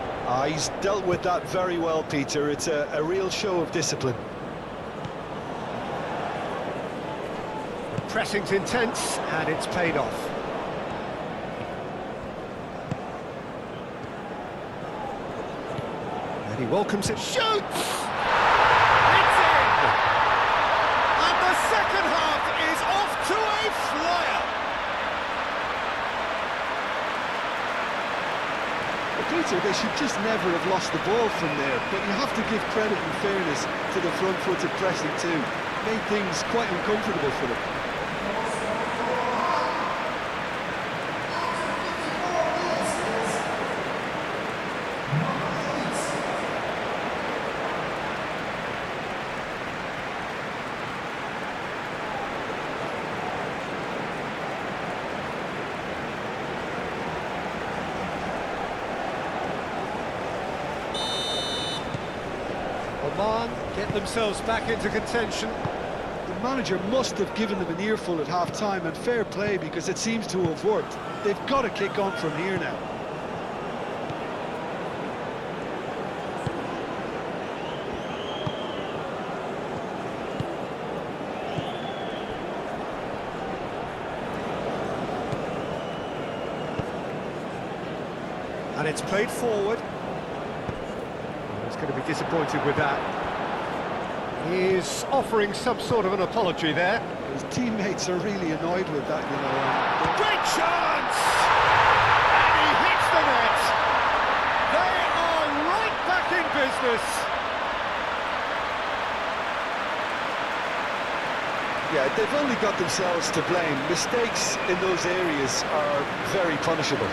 He's dealt with that very well, Peter. It's a real show of discipline. The pressing's intense, and it's paid off. And he welcomes it. Shoots! It's in! And the second half is off to a flyer! Well, Peter, they should just never have lost the ball from there, but you have to give credit and fairness to the front-footed pressing too. Made things quite uncomfortable for them. Get themselves back into contention. The manager must have given them an earful at half-time, and fair play, because it seems to have worked. They've got to kick on from here now. And it's played forward. He's going to be disappointed with that. He's offering some sort of an apology there. His teammates are really annoyed with that, you know. Great chance! And he hits the net! They are right back in business! Yeah, they've only got themselves to blame. Mistakes in those areas are very punishable.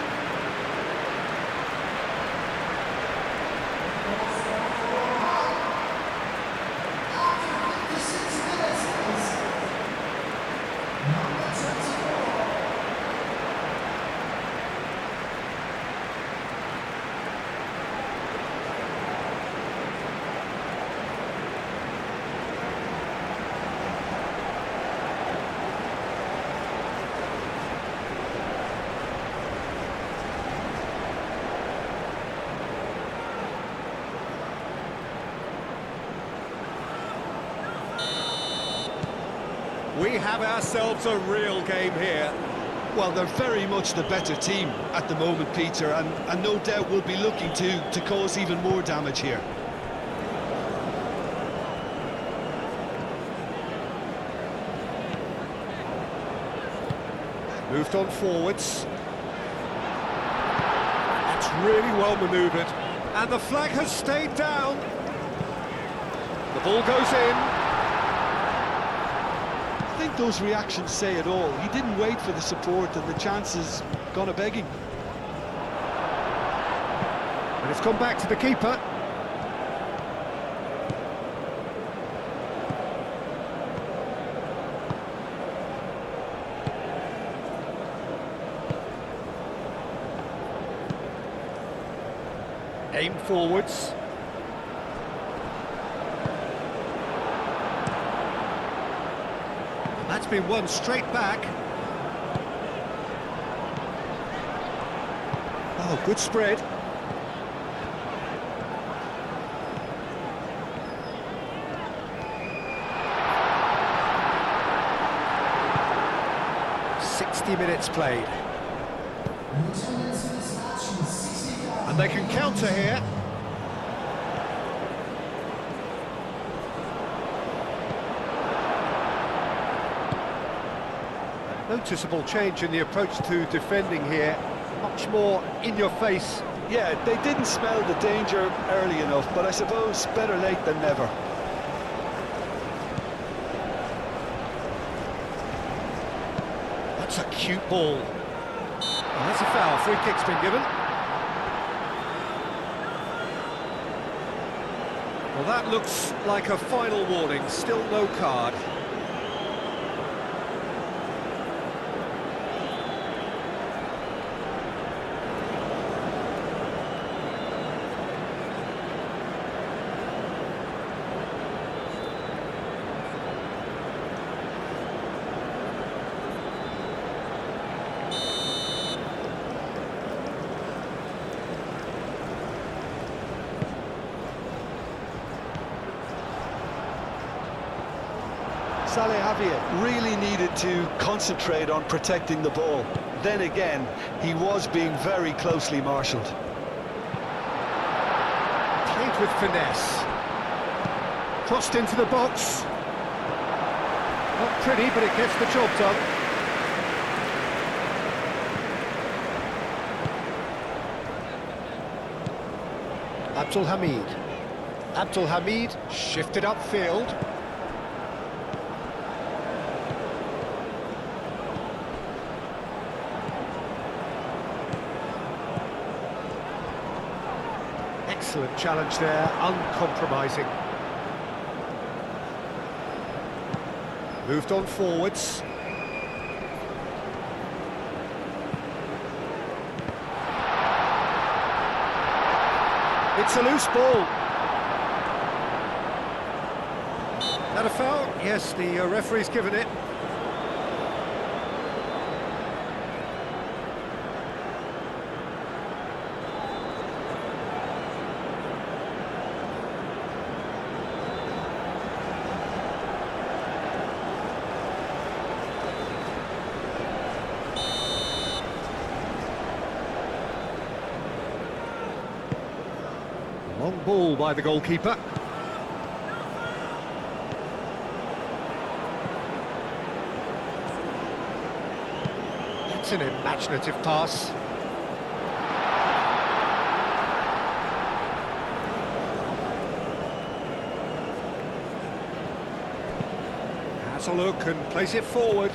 We have ourselves a real game here. Well, they're very much the better team at the moment, Peter, and no doubt will be looking to cause even more damage here. Moved on forwards. That's really well manoeuvred. And the flag has stayed down. The ball goes in. I think those reactions say it all. He didn't wait for the support, and the chance has gone a-begging. And it's gone back to the keeper. Aim forwards. That's been won straight back. Oh, good spread. Minutes played. And they can counter here. Noticeable change in the approach to defending here. Much more in your face. Yeah, they didn't smell the danger early enough, but I suppose better late than never. That's a cute ball. And that's a foul. Free kick's been given. Well, that looks like a final warning. Still no card. Javier really needed to concentrate on protecting the ball. Then again, he was being very closely marshalled. Played with finesse. Crossed into the box. Not pretty, but it gets the job done. Abdul Hamid shifted upfield. Excellent challenge there, uncompromising. Moved on forwards. It's a loose ball. That a foul? Yes, the referee's given it. Long ball by the goalkeeper. That's an imaginative pass. Has a look and plays it forward.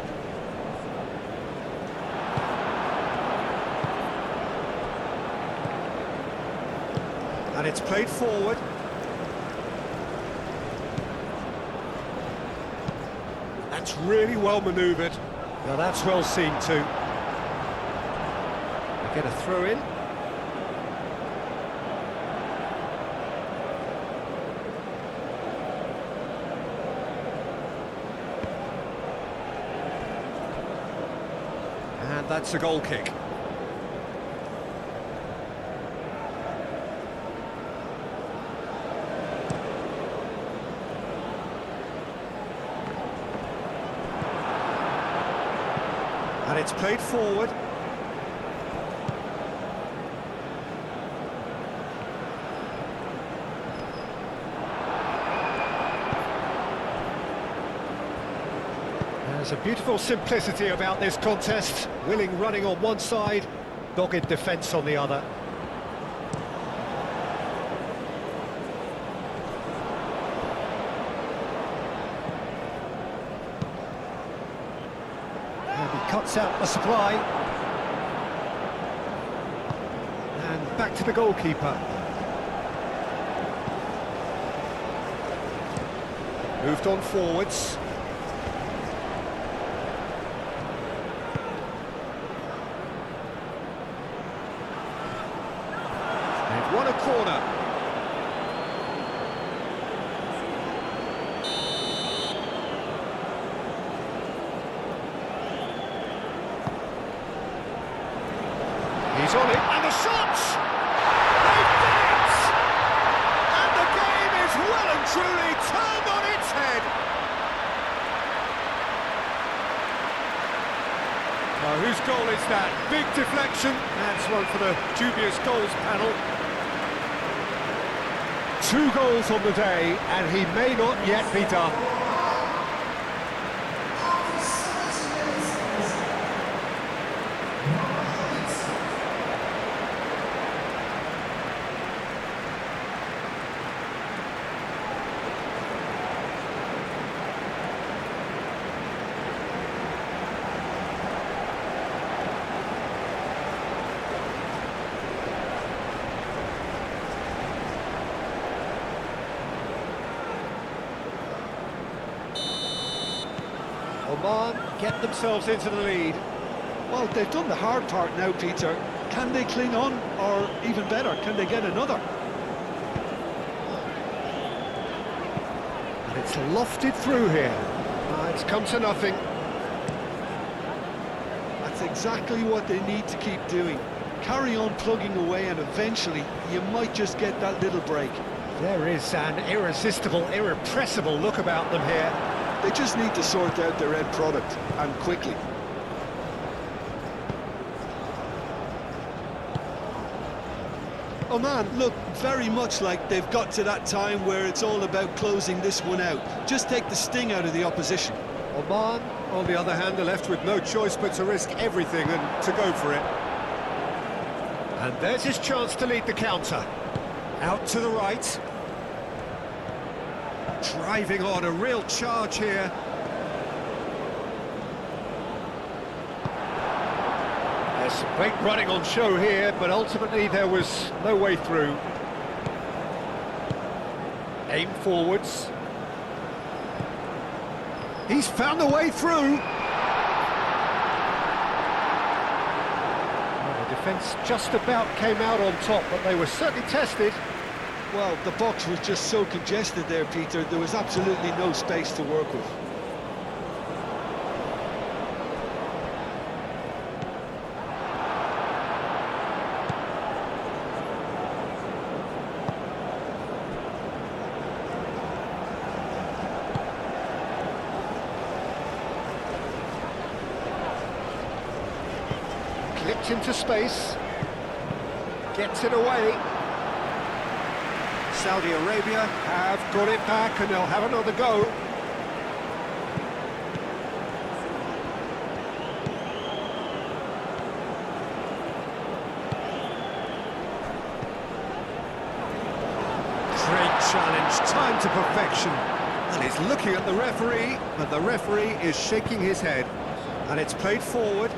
And it's played forward. That's really well manoeuvred. Now that's well seen too. They get a throw in. And that's a goal kick. And it's played forward. There's a beautiful simplicity about this contest. Willing running on one side, dogged defence on the other. He cuts out the supply. And back to the goalkeeper. Moved on forwards. They've won a corner. He's on it, and the shots! They've done it! And the game is well and truly turned on its head. Now, whose goal is that? Big deflection. That's one for the dubious goals panel. 2 goals on the day, and he may not yet be done. Oman get themselves into the lead. Well, they've done the hard part now, Peter. Can they cling on, or even better, can they get another? And it's lofted through here. It's come to nothing. That's exactly what they need to keep doing. Carry on plugging away, and eventually you might just get that little break. There is an irresistible, irrepressible look about them here. They just need to sort out their end product, and quickly. Oman look very much like they've got to that time where it's all about closing this one out. Just take the sting out of the opposition. Oman, on the other hand, are left with no choice but to risk everything and to go for it. And there's his chance to lead the counter. Out to the right. Driving on, a real charge here. There's some great running on show here, but ultimately there was no way through. Aim forwards. He's found a way through. Well, the defence just about came out on top, but they were certainly tested. Well, the box was just so congested there, Peter. There was absolutely no space to work with. Clipped into space. Gets it away. Saudi Arabia have got it back and they'll have another go. Great challenge, time to perfection. And he's looking at the referee, and the referee is shaking his head. And it's played forward.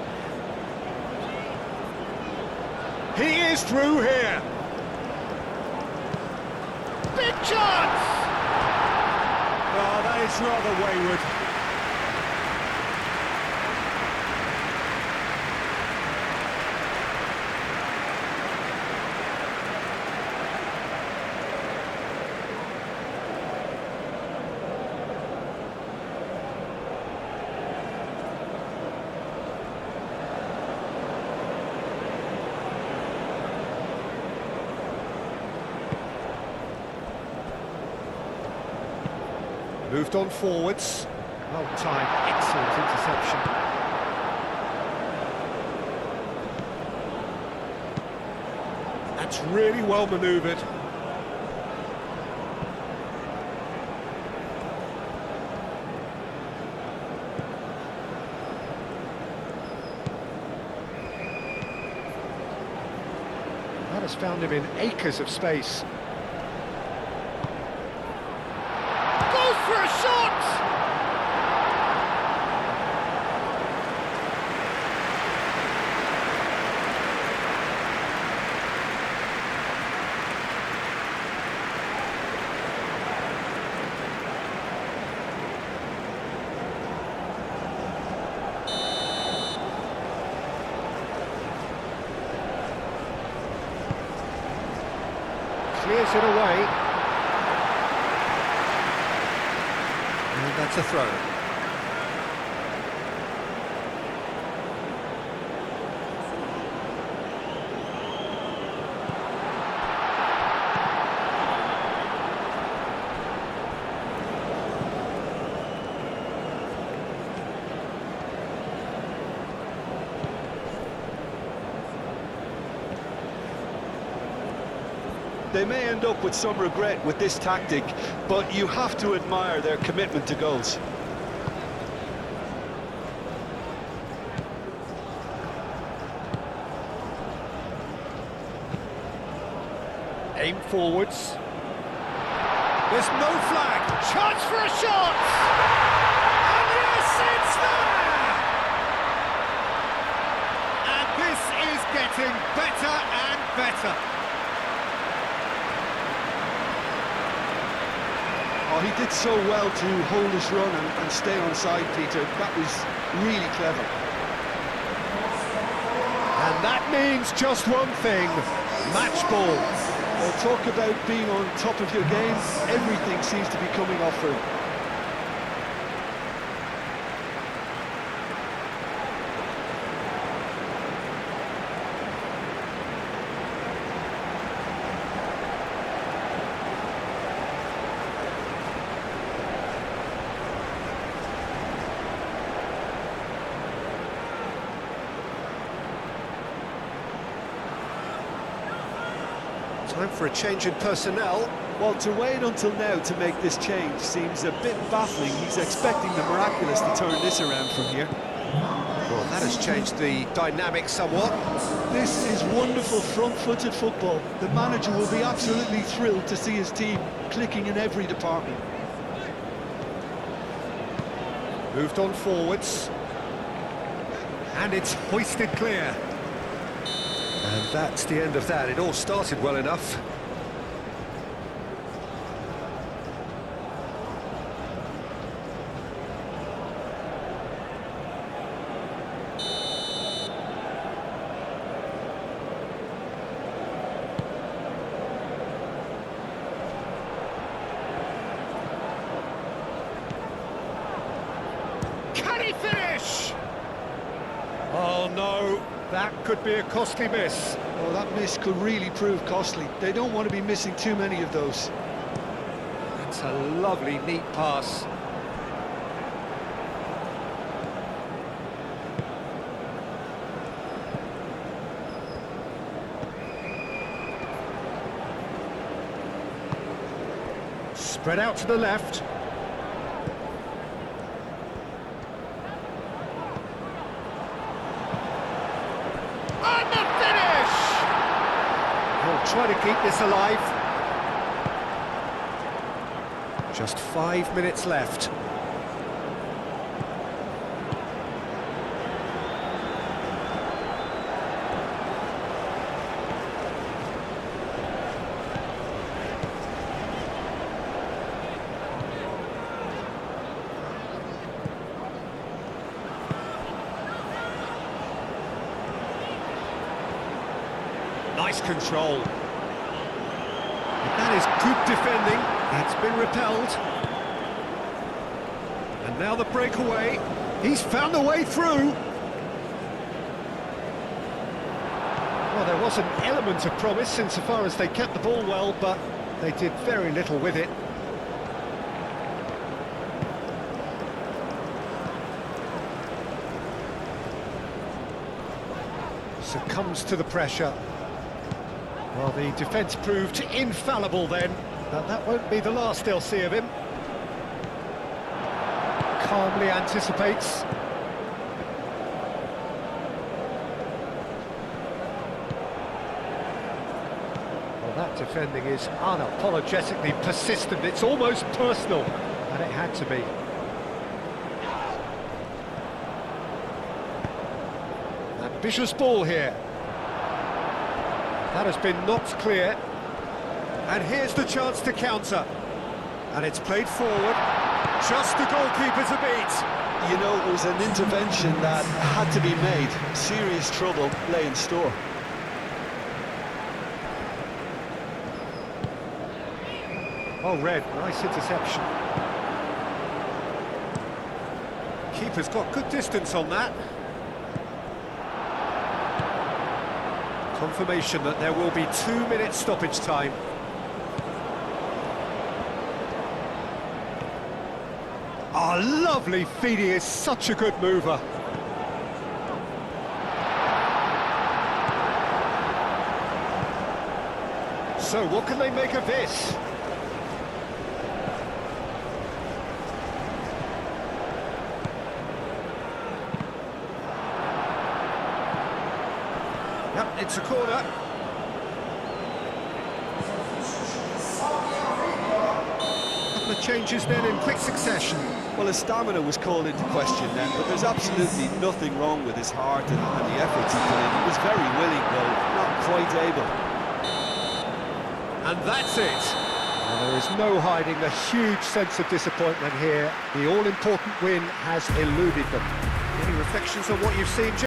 He is through here. Big chance! Oh, that is rather wayward. Moved on forwards. Well timed, excellent interception. That's really well manoeuvred. That has found him in acres of space. For a shot! Clears it away. That's a throw. They may end up with some regret with this tactic, but you have to admire their commitment to goals. Aim forwards. There's no flag. Chance for a shot! And yes, it's there! And this is getting better and better. Oh, he did so well to hold his run and stay on side, Peter. That was really clever. And that means just one thing, match ball. Well, talk about being on top of your game. Everything seems to be coming off for him. Time for a change in personnel. Well, to wait until now to make this change seems a bit baffling. He's expecting the miraculous to turn this around from here. Well, that has changed the dynamic somewhat. This is wonderful front-footed football. The manager will be absolutely thrilled to see his team clicking in every department. Moved on forwards. And it's hoisted clear. And that's the end of that. It all started well enough. Oh no, that could be a costly miss. Oh, that miss could really prove costly. They don't want to be missing too many of those. That's a lovely, neat pass. Spread out to the left. And the finish! He'll try to keep this alive. Just 5 minutes left. Nice control. That is good defending. It's been repelled. And now the breakaway. He's found a way through. Well, there was an element of promise insofar as they kept the ball well, but they did very little with it. Succumbs to the pressure. Well, the defence proved infallible then, but that won't be the last they'll see of him. Calmly anticipates. Well, that defending is unapologetically persistent. It's almost personal, and it had to be. Ambitious ball here. That has been knocked clear. And here's the chance to counter. And it's played forward. Just the goalkeeper to beat. You know, it was an intervention that had to be made. Serious trouble lay in store. Oh, Red, nice interception. Keeper's got good distance on that. Confirmation that there will be 2 minutes stoppage time. Oh, lovely feed, he is such a good mover. So, what can they make of this? Yep, it's a corner. Couple of changes then in quick succession. Well, his stamina was called into question then, but there's absolutely nothing wrong with his heart and the efforts he put in. He was very willing, though not quite able. And that's it. Well, there is no hiding the huge sense of disappointment here. The all-important win has eluded them. Any reflections on what you've seen, Jim?